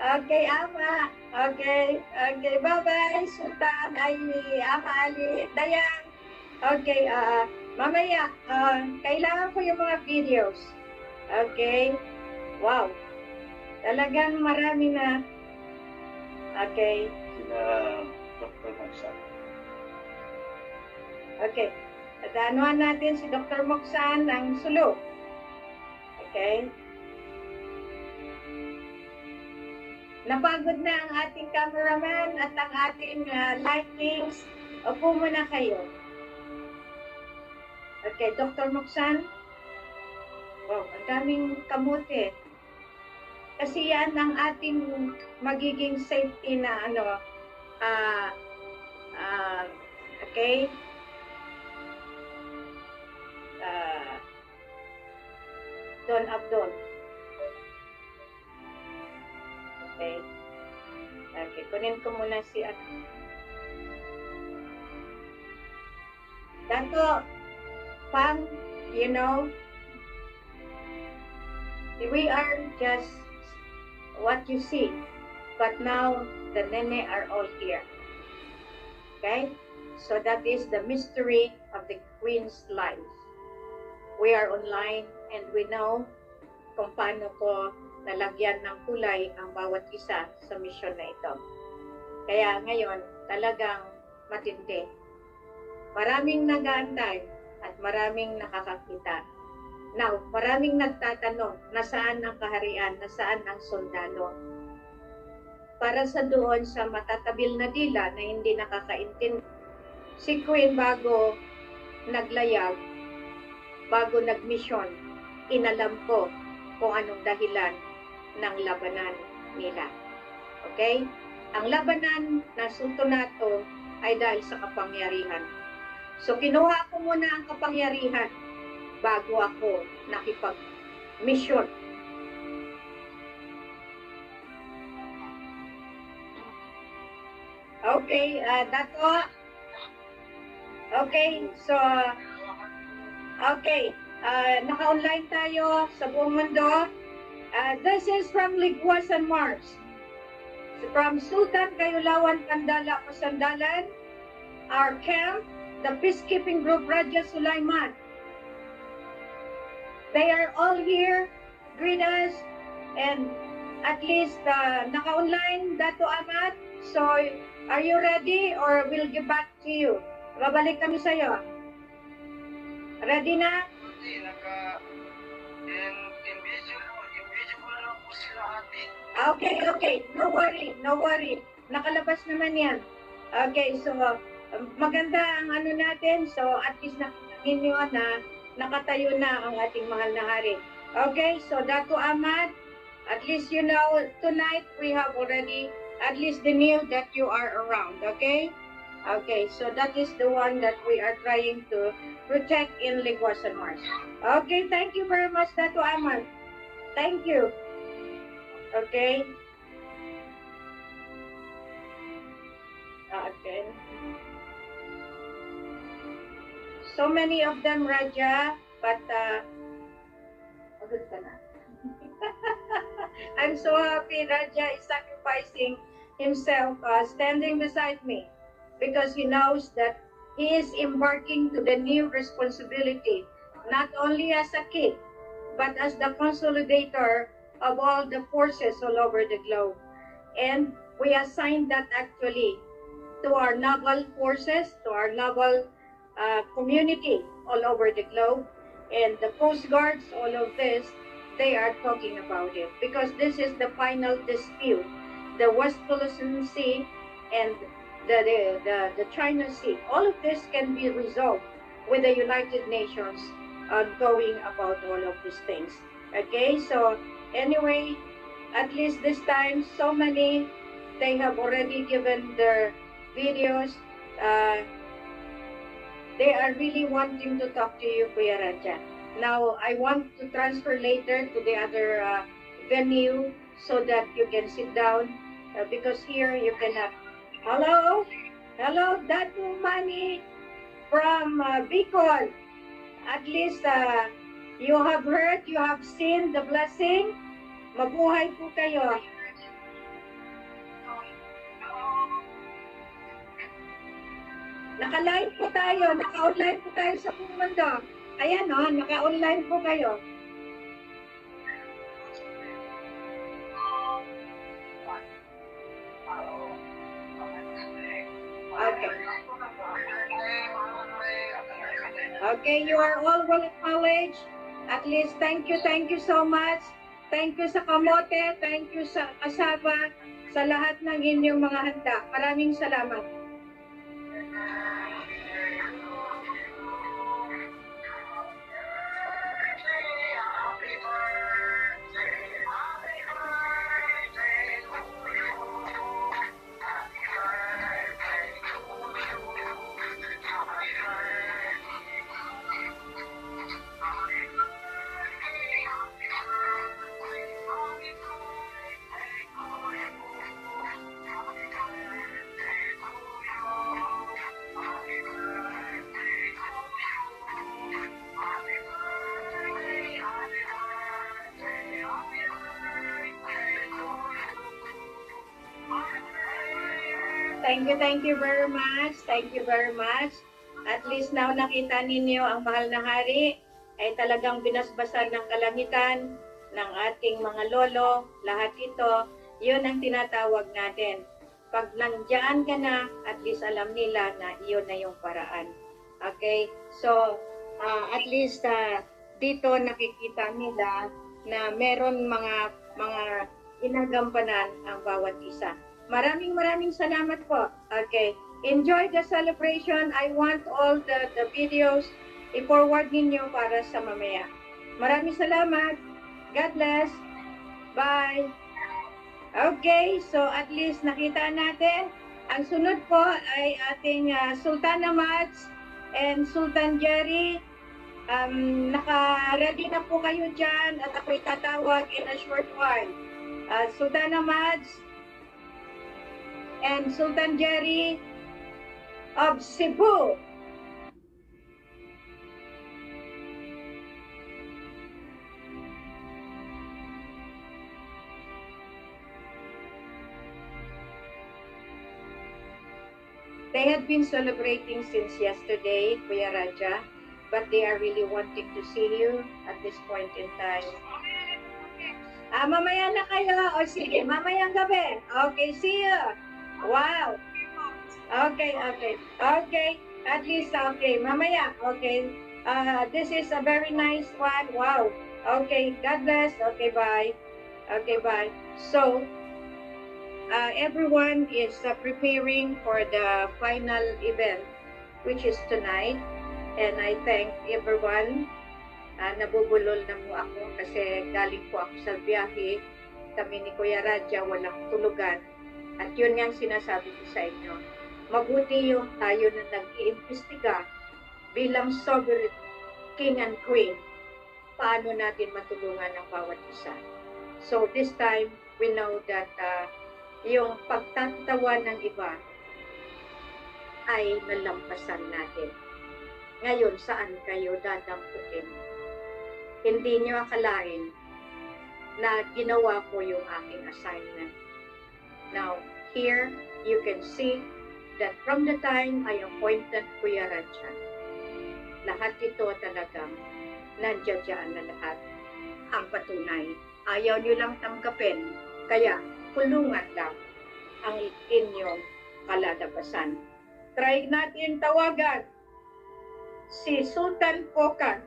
[SPEAKER 1] Okay, Ama. Okay. Okay, bye-bye, Sultan. Ama Ali. Dayang. Okay, mamaya, kailangan ko yung mga videos. Okay? Wow. Talagang marami na. Okay.
[SPEAKER 2] Sila Dr. Magsan.
[SPEAKER 1] Okay. At anuhan natin si Dr. Moksan ng Sulu. Okay. Napagod na ang ating cameraman at ang ating lightings. Upo muna kayo. Okay, Dr. Moksan. Wow, ang daming kamote. Kasi yan ang ating magiging safety na ano. Okay. Don Abdon. Okay. Okay, kunin ko muna si Dato, Pang, you know, we are just what you see, but now the Nene are all here. Okay? So that is the mystery of the Queen's life. We are online and we know kung paano ko nalagyan ng kulay ang bawat isa sa misyon na ito. Kaya ngayon, talagang matindi. Maraming nag-aantay at maraming nakakakita. Now, maraming nagtatanong, nasaan ang kaharian, nasaan ang sundalo? Para sa doon sa matatabil na dila na hindi nakakaintindi, si Queen bago naglayag, bago nagmisyon, inalam ko kung anong dahilan ng labanan nila. Okay? Ang labanan ng Sultanato ay dahil sa kapangyarihan. So, kinuha ko muna ang kapangyarihan bago ako nakipag-mission. Okay, Dato. Okay, so, okay, naka-online tayo sa buong mundo. This is from Ligwasan Mars. From Sultan Kayulawan, Kandala, Pasandalan, our camp, the peacekeeping group Raja Sulaiman. They are all here, greet us, and at least naka-online, Dato Amat. So, are you ready or we'll get back to you? Babalik kami sa'yo. Ready na?
[SPEAKER 4] Hindi, invisible lang po sila ate.
[SPEAKER 1] Okay. No worry. Nakalabas naman yan. Okay, so, maganda ang ano natin. So, at least nakita ninyo na nakatayo na ang ating mahal na hari. Okay, so Dato Ahmad, at least you know, tonight we have already at least the news that you are around, okay? Okay, so that is the one that we are trying to protect in Ligwasan Mars. Okay, thank you very much, Dato Ahmad. Thank you. Okay. Okay. So many of them, Raja, but good ka na. I'm so happy Raja is sacrificing himself, standing beside me, because he knows that he is embarking to the new responsibility, not only as a king, but as the consolidator of all the forces all over the globe. And we assigned that actually to our naval forces, to our naval community all over the globe, and the Coast Guards, all of this, they are talking about it, because this is the final dispute. The West Philippine Sea and the China Sea, all of this can be resolved with the United Nations going about all of these things. Okay, so anyway, at least this time, so many, they have already given their videos. They are really wanting to talk to you, Kuya Raja. Now, I want to transfer later to the other venue so that you can sit down, because here you cannot. Hello, Datu Mani from Bicol. At least you have heard, you have seen the blessing. Mabuhay po kayo. Naka-live po tayo, naka-online po tayo sa buong mundo. Ayan o, naka-online po kayo. Okay. Okay, you are all well acknowledged. At least, thank you so much. Thank you sa kamote, thank you sa kasaba, sa lahat ng inyong mga handa. Maraming salamat. Thank you very much. Thank you very much. At least now nakita ninyo ang mahal na hari ay talagang binasbasan ng kalangitan ng ating mga lolo, lahat ito, yun ang tinatawag natin. Pag nandiyan ka na, at least alam nila na iyon na yung paraan. Okay? So, at least dito nakikita nila na meron mga inagampanan ang bawat isa. Maraming salamat po. Okay. Enjoy the celebration. I want all the videos i-forward ninyo para sa mamaya. Maraming salamat. God bless. Bye. Okay, so at least nakita natin. Ang sunod po ay ating Sultana Mads and Sultan Jerry. Naka-ready na po kayo dyan at ako'y tatawag in a short while. Sultana Mads and Sultan Jerry of Cebu. They had been celebrating since yesterday, Kuya Raja, but they are really wanting to see you at this point in time. Mamaya na kayo. O sige, mamayang gabi. Okay, see you. Wow. Okay. At least, okay. Mamaya. Okay. This is a very nice one. Wow. Okay, God bless. Okay, bye. Okay, bye. So, everyone is preparing for the final event, which is tonight. And I thank everyone. Nabubulol na po ako kasi galing po ako sa biyahe. Kami ni Kuya Raja, walang tulugan. At yun nga ang sinasabi ko sa inyo. Mabuti yung tayo na nag-iimbestiga bilang sovereign king and queen. Paano natin matulungan ang bawat isa. So this time, we know that yung pagtatawa ng iba ay nalampasan natin. Ngayon, saan kayo dadamputin? Hindi nyo akalain na ginawa ko yung aking assignment. Now, here, you can see that from the time I appointed Kuya Raja, lahat ito talagang nandiyan na lahat ang patunay. Ayaw nyo lang tanggapin, kaya kulungan lang ang inyong kalalabasan. Try natin tawagan si Sultan Pokan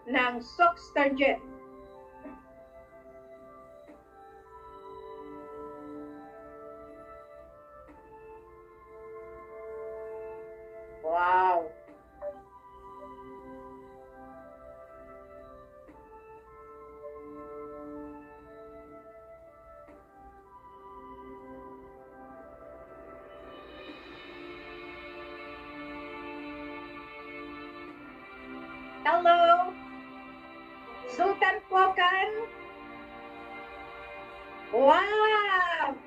[SPEAKER 1] ng Sockstarjet. Wow! Hello? Sultan Pokan? Wow!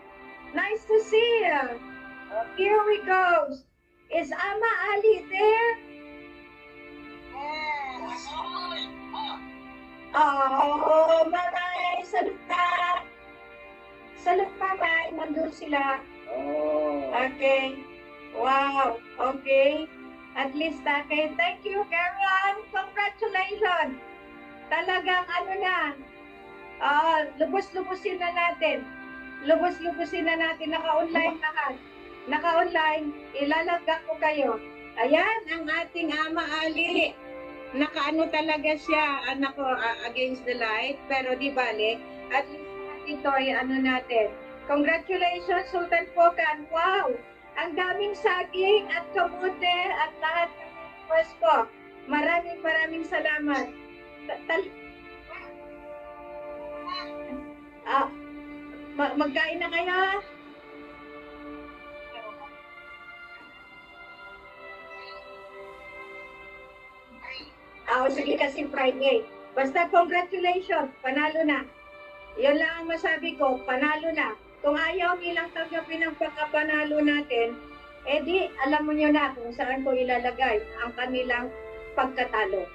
[SPEAKER 1] Nice to see you. Here we go. Is Ama Ali there? Oh, mamay, salud na. Salud mamay, nandun sila.
[SPEAKER 2] Oh.
[SPEAKER 1] Okay. Wow. Okay. At least, okay. Thank you, Karen. Congratulations. Talagang ano na. Lubos-lubusin na natin. Lubos-lubusin na natin. Naka-online lahat. Naka-online. Ilalagak ko kayo. Ayan, ang ating Ama Ali. Nakaano talaga siya, against the light. Pero di bale. At least ito ay ano natin. Congratulations, Sultan Pokan. Wow! Ang daming saging at kamote at lahat ng request ko. Maraming salamat. Magkain na kayo? Sige kasi Friday. Basta congratulations, panalo na. Yan lang ang masabi ko, panalo na. Kung ayaw nilang tanggapin ang pagkapanalo natin, edi alam mo nyo na kung saan ko ilalagay ang kanilang pagkatalo.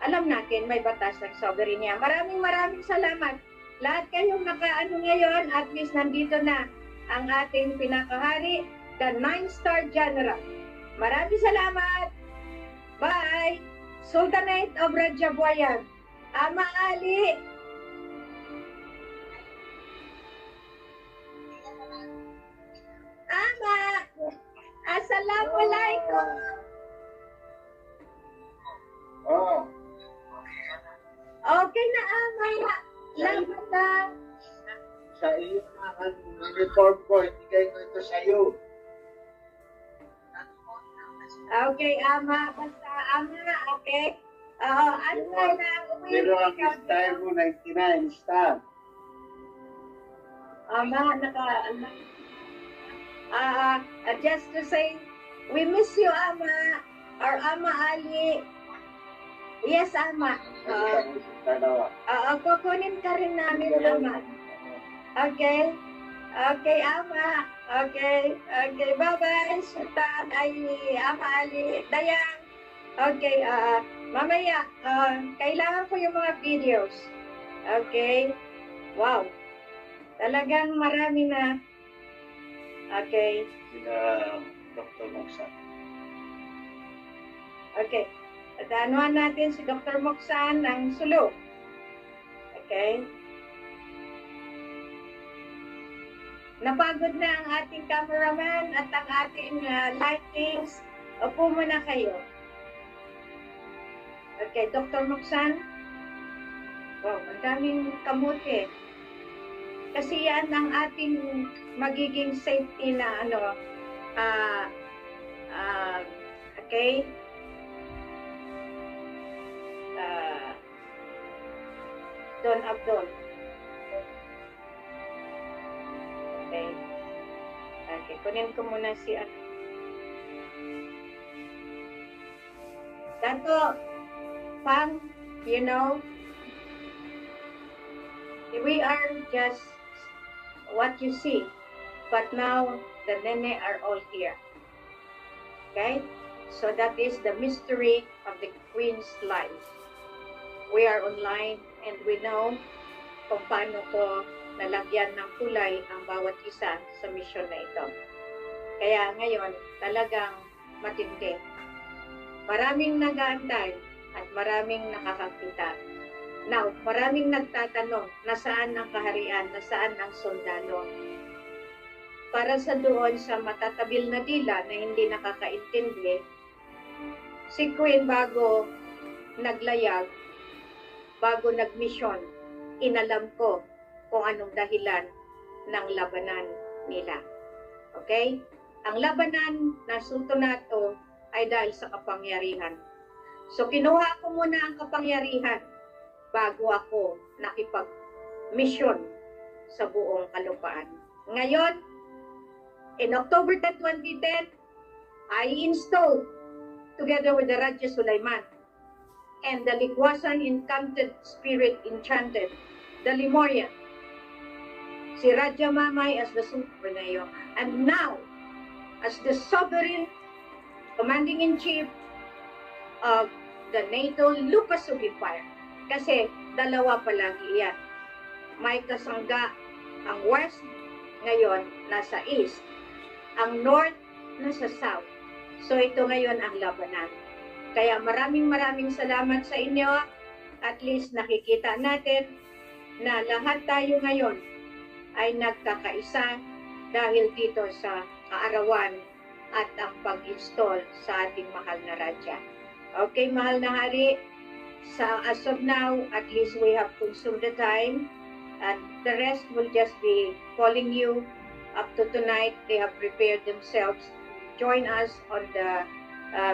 [SPEAKER 1] Alam natin, may batas ng soberenya. Maraming salamat. Lahat kayong nakaano ngayon, at least nandito na ang ating pinakahari, the 9-star General. Maraming salamat. Bye! Sultanate of Rajabuayan. Ama Ali, Assalamualaikum.
[SPEAKER 2] Oh,
[SPEAKER 1] Okay na, Ama. Laban na.
[SPEAKER 2] sa iyo na ang uniform ko, ibigay ko ito sa iyo.
[SPEAKER 1] Okay, Ama. Basta, Ama. Okay. Antay na.
[SPEAKER 2] Pero ang
[SPEAKER 1] Umuwi
[SPEAKER 2] style mo, 99 star.
[SPEAKER 1] Ama, just to say, we miss you, Ama. Or Ama Ali. Yes, Ama.
[SPEAKER 2] Dalawa.
[SPEAKER 1] Kukunin ka rin namin, Ama. Okay? Okay, Ama. Okay. Okay, bye-bye. Sultan Ali, Ama Ali, Dayang. Okay, mamaya, kailangan ko yung mga videos. Okay? Wow. Talagang marami na. Okay.
[SPEAKER 2] Sila Dr. Moksa.
[SPEAKER 1] Okay. At anuhan natin si Dr. Moksan ng Sulu. Okay. Napagod na ang ating cameraman at ang ating lightings. Upo muna kayo. Okay, Dr. Moksan. Wow, ang daming kamuti. Kasi yan ang ating magiging safety na okay. Don Abdul. Okay. Okay, kunin ko muna si Dato, Pam, you know, we are just what you see, but now the Nene are all here. Okay? So that is the mystery of the Queen's life. We are online and we know kung paano ko nalagyan ng kulay ang bawat isa sa mission na ito. Kaya ngayon, talagang matindi. Maraming nag-aantay at maraming nakakakita. Now, maraming nagtatanong, nasaan ang kaharian, nasaan ang sundalo? Para sa doon sa matatabil na dila na hindi nakakaintindi, si Queen bago naglayag, bago nagmisyon, inalam ko kung anong dahilan ng labanan nila. Okay? Ang labanan ng sultanato ay dahil sa kapangyarihan. So, kinuha ko muna ang kapangyarihan bago ako nakipag-mission sa buong kalupaan. Ngayon, in October 10, 2010, I installed, together with the Raja Sulaiman and the Likwasan Encanted Spirit Enchanted, the Limorian, si Raja Mamay as the Supremayo, and now, as the Sovereign Commanding-in-Chief of the NATO Lucasug Empire. Kasi dalawa pa lang iyan. May kasangga ang West, ngayon nasa East. Ang North, nasa South. So ito ngayon ang labanan. Kaya maraming salamat sa inyo. At least nakikita natin na lahat tayo ngayon ay nagkakaisa dahil dito sa kaarawan at ang pag-install sa ating mahal na Raja. Okay, mahal na hari, as of now, at least we have consumed the time, and the rest will just be calling you up to tonight. They have prepared themselves. Join us on the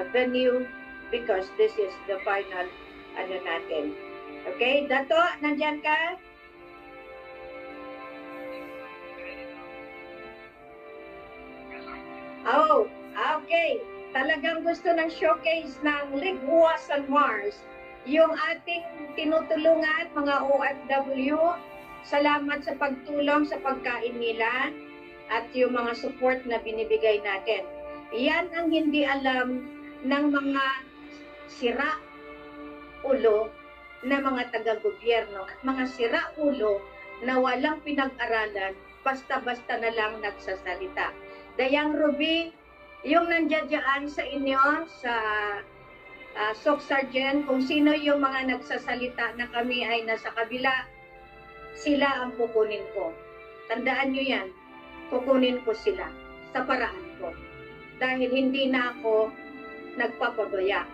[SPEAKER 1] venue because this is the final natin. Okay, Dato, nandyan ka? Oh, okay. Talagang gusto ng showcase ng Ligwasan Mars. Yung ating tinutulungan, mga OFW, salamat sa pagtulong sa pagkain nila at yung mga support na binibigay natin. Yan ang hindi alam ng mga sira-ulo na mga taga-gobyerno at mga sira-ulo na walang pinag-aralan, basta-basta na lang nagsasalita. Dayang Ruby, yung nandiyan sa inyo, sa SOC Sergeant, kung sino yung mga nagsasalita na kami ay nasa kabila, sila ang kukunin ko. Tandaan nyo yan, kukunin ko sila sa paraan ko. dahil hindi na ako nagpapabaya.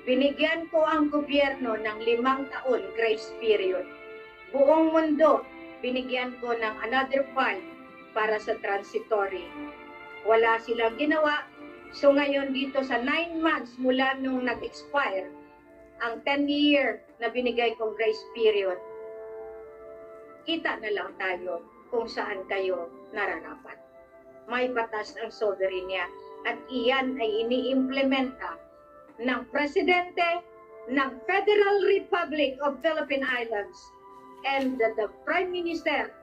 [SPEAKER 1] Binigyan ko ang gobyerno ng 5 taon grace period. Buong mundo, binigyan ko ng another 5 para sa transitory. Wala silang ginawa. So ngayon dito sa 9 months mula nung nag-expire, ang 10-year na binigay kong grace period, kita na lang tayo kung saan kayo nararapat. May batas ang soberenya at iyan ay iniimplementa ng Presidente ng Federal Republic of Philippine Islands and the Prime Minister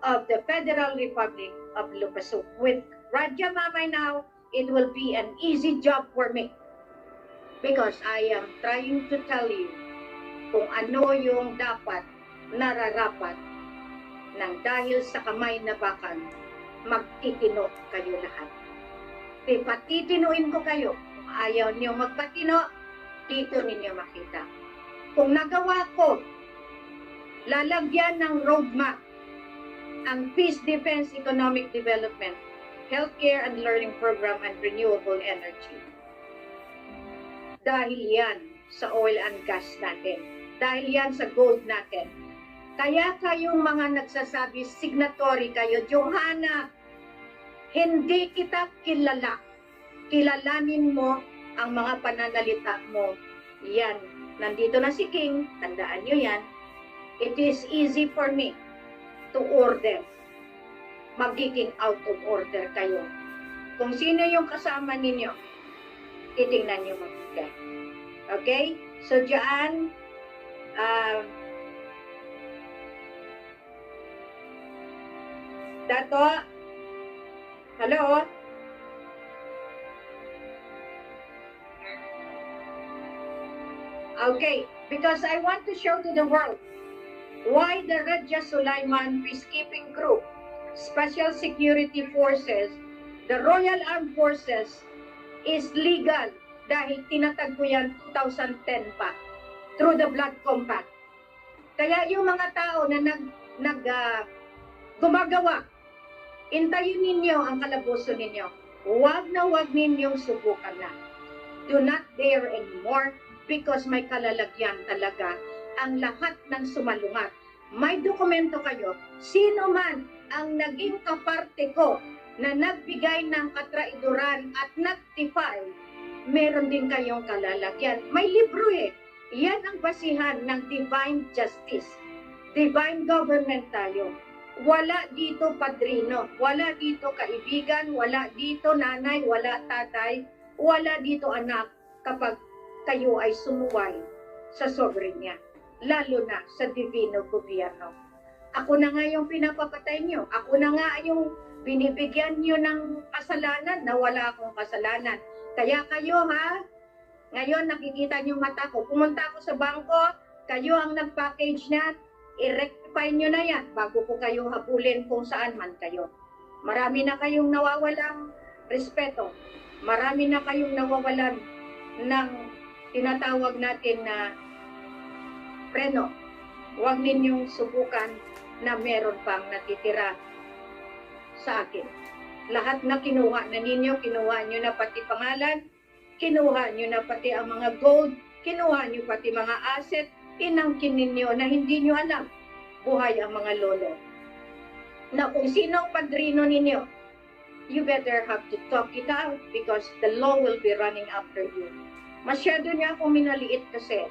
[SPEAKER 1] of the Federal Republic of Lupasuk. With Raja Mamay now, it will be an easy job for me because I am trying to tell you kung ano yung dapat nararapat nang dahil sa kamay na bakal, magtitino kayo lahat. Patitinuin ko kayo. Kung ayaw niyo magpatino, dito ninyo makita. Kung nagawa ko, lalagyan ng roadmap ang Peace, Defense, Economic Development, Healthcare and Learning Program, and Renewable Energy. Dahil yan sa oil and gas natin. Dahil yan sa gold natin. Kaya kayong mga nagsasabi, signatory kayo, Johanna, hindi kita kilala. Kilalanin mo ang mga pananalita mo. Yan. Nandito na si King. Tandaan nyo yan. It is easy for me to order. Magiging out of order kayo. Kung sino yung kasama ninyo, titingnan nyo mabuti. Okay? So, dyan, Dato, hello? Okay, because I want to show to the world why the Raja Sulaiman Peacekeeping Group, Special Security Forces, the Royal Armed Forces is legal dahil tinatag ko yan 2010 pa through the Blood Compact. Kaya yung mga tao na gumagawa, intayin ninyo ang kalaboso ninyo. Huwag na huwag ninyong subukan na. Do not dare anymore because may kalalagyan talaga ang lahat ng sumalungat. May dokumento kayo. Sino man ang naging kaparte ko na nagbigay ng katraidoran at nagtify, meron din kayong kalalagyan. May libro eh. Yan ang basihan ng divine justice. Divine government tayo. Wala dito padrino, wala dito kaibigan, wala dito nanay, wala tatay, wala dito anak kapag kayo ay sumuway sa soberenya, lalo na sa divino gobyerno. Ako na nga yung pinapapatay nyo, ako na nga yung binibigyan nyo ng kasalanan na wala akong kasalanan. Kaya kayo ha, ngayon nakikita nyo mata ko, pumunta ako sa bangko, kayo ang nag-package na, i-rectify nyo na yan bago ko kayo habulin kung saan man kayo. Marami na kayong nawawalang respeto. Marami na kayong nawawalan ng tinatawag natin na preno. Huwag ninyong subukan na meron pang natitira sa akin. Lahat na kinuha na ninyo, kinuha nyo na pati pangalan, kinuha nyo na pati ang mga gold, kinuha nyo pati mga asset, inangkin ninyo na hindi nyo alam buhay ang mga lolo. Na kung sino ang padrino ninyo, you better have to talk it out because the law will be running after you. Masyado niya akong minaliit kasi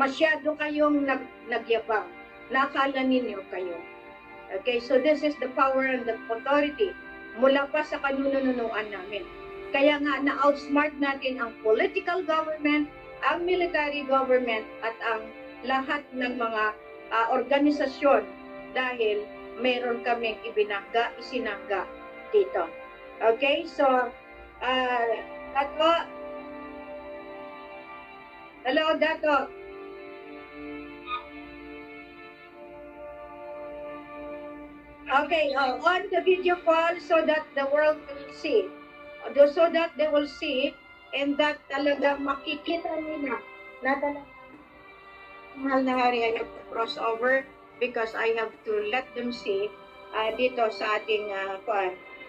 [SPEAKER 1] masyado kayong nagyabang. Nakala ninyo kayo. Okay, so this is the power and the authority mula pa sa kanununuan namin. Kaya nga na-outsmart natin ang political government, ang military government, at ang lahat ng mga organisasyon dahil meron kaming isinangga dito. Okay, so Dato, hello Dato. Okay, on the video call so that the world will see, so that they will see and that talagang makikita nila na talagang mahal na hari, I have to cross over because I have to let them see dito sa ating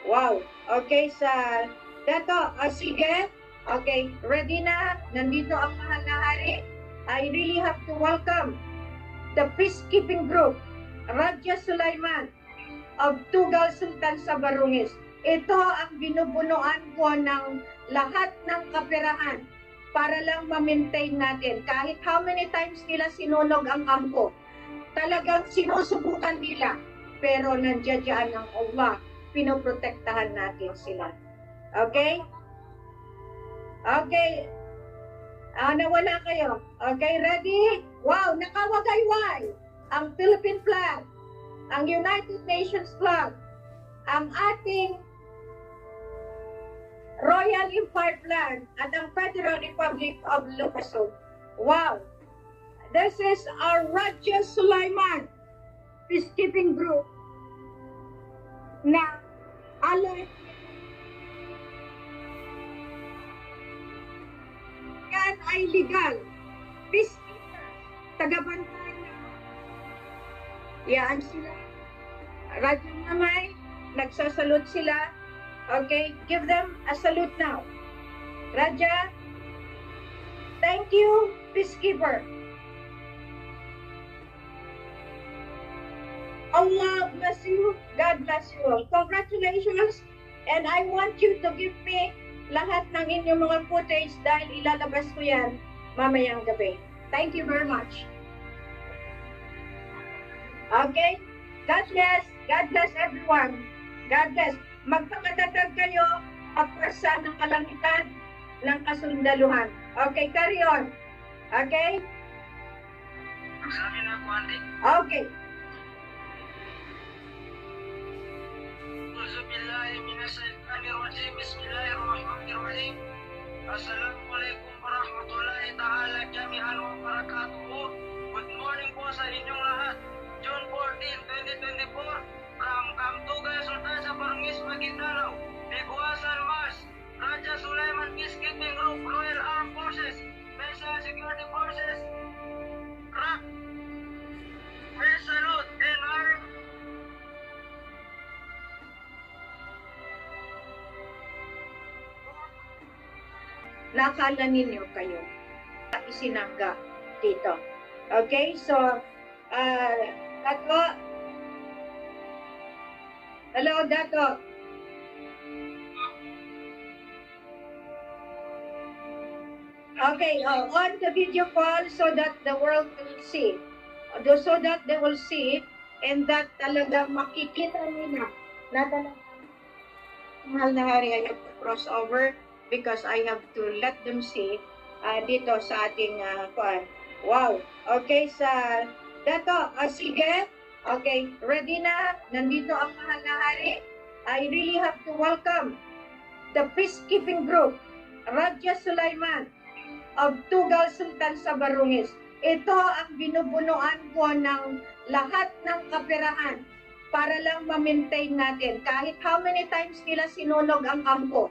[SPEAKER 1] wow. Okay, sa Dato, sige. Okay, ready na. Nandito ang mahal na hari. I really have to welcome the peacekeeping group, Raja Sulaiman of Tugal Sultan sa Barungis. Ito ang binubunuan ko ng lahat ng kaperahan para lang ma-maintain natin. Kahit how many times nila sinunog ang kampo, talagang sinusubukan nila. Pero nandiyan ng Allah, pinoprotektahan natin sila. Okay? Okay. Nawala kayo. Okay, ready? Wow, nakawagayway ang Philippine flag, ang United Nations flag, ang ating Royal Empire flag, at ang Federal Republic of Lucasol. Wow! This is our Raja Sulaiman peacekeeping group na alert. Yan ay legal. Peacekeeper, tagabantay na. Yan sila. Raja Mamay, nagsasalute sila. Okay, give them a salute now. Raja, thank you, peacekeeper. Allah bless you. God bless you all. Congratulations. And I want you to give me lahat ng inyong mga footage dahil ilalabas ko yan mamayang gabi. Thank you very much. Okay? God bless. God bless everyone. God bless. Magpakatatag kayo aprasan ng kalangitan ng kasundaluhan. Okay, carry on. Okay?
[SPEAKER 4] Sabi na po, Ate.
[SPEAKER 1] Okay.
[SPEAKER 4] Bismillahirrahmanirrahim. Bismillahirrahmanirrahim. Assalamualaikum warahmatullahi ta'ala jami'an wa barakatuhu. Good morning po sa inyong lahat. June 14, 2024 from Kamtugal Sultan sa Barangis, Maguindanao. Biguasan Mars, Raja Sulaiman Peacekeeping Group, Royal Armed Forces, Special Security Forces, RAP. First salute and arm.
[SPEAKER 1] Nakala ninyo kayo isinangga dito. Okay, so Dato, hello Dato. Okay, on the video call so that the world will see, so that they will see and that talagang makikita nila na talagang mahal na hari. I have to cross over because I have to let them see dito sa ating kuan. Wow. Okay, sa Dato, sige. Okay, ready na. Nandito ang mahal na hari. I really have to welcome the peacekeeping group, Raja Sulaiman of Tugal Sultan sa Barungis. Ito ang binubunuan ko ng lahat ng kaperahan para lang ma-maintain natin. Kahit how many times nila sinunog ang kampo,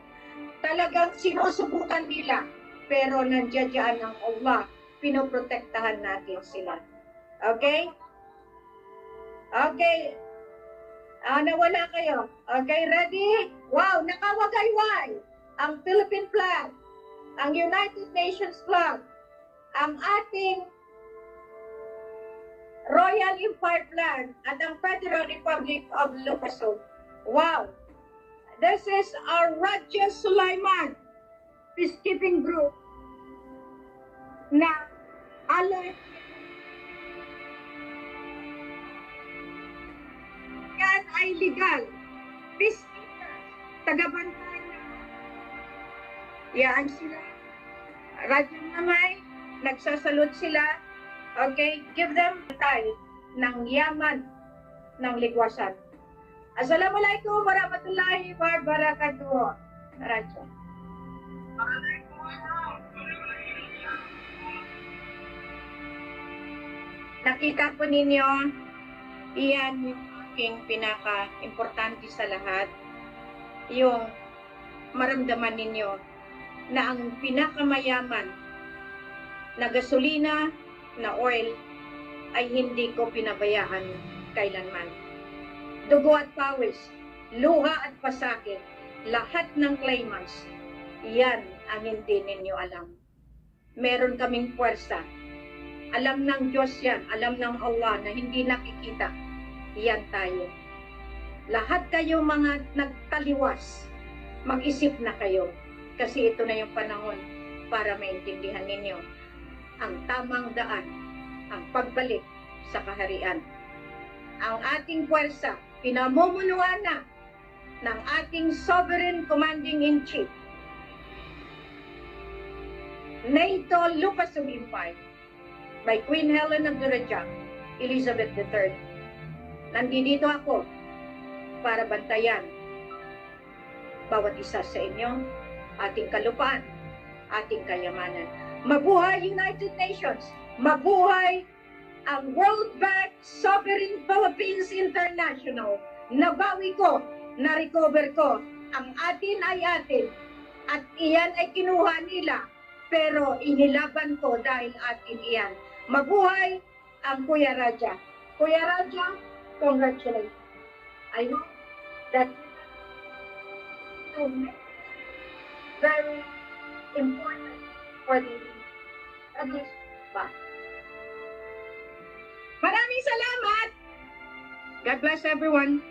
[SPEAKER 1] talagang sinusubukan nila. Pero nandiyan ng Allah, pinoprotektahan natin sila. Okay? Okay. Nawala kayo. Okay, ready? Wow, nakawagayway ang Philippine flag, ang United Nations flag, ang ating Royal Empire flag, at ang Federal Republic of Lucasol. Wow! This is our Raja Sulaiman peacekeeping group na alert. Yan ay legal. Peacekeeper, tagabantay na. Yan sila. Raja Mamay, nagsasalute sila. Okay, give them time ng yaman ng ligwasan. Assalamualaikum warahmatullahi wabarakatuh. Raja. Nakita po ninyo, iyan yung aking pinaka-importante sa lahat. Yung maramdaman ninyo na ang pinakamayaman na gasolina, na oil, ay hindi ko pinabayaan kailanman. Dugo at pawis, luha at pasakit, lahat ng claimants, yan ang hindi ninyo alam. Meron kaming puwersa. Alam ng Diyos yan, alam ng Allah na hindi nakikita. Yan tayo. Lahat kayo mga nagtaliwas, mag-isip na kayo. Kasi ito na yung panahon para maintindihan ninyo ang tamang daan, ang pagbalik sa kaharian. Ang ating puwersa, pinamumunuan na ng ating Sovereign Commanding-in-Chief, NATO Lucasum Empire, by Queen Helen of the Rajah, Elizabeth III. Nandito ako para bantayan bawat isa sa inyo, ating kalupaan, ating kayamanan. Mabuhay United Nations! Mabuhay ang World Bank Sovereign Philippines International! Nabawi ko, na-recover ko, ang atin ay atin, at iyan ay kinuha nila, pero inilaban ko dahil atin iyan. Mabuhay ang Kuya Raja. Kuya Raja, congratulations. I hope that you make very important for the at least ba. Maraming salamat! God bless everyone.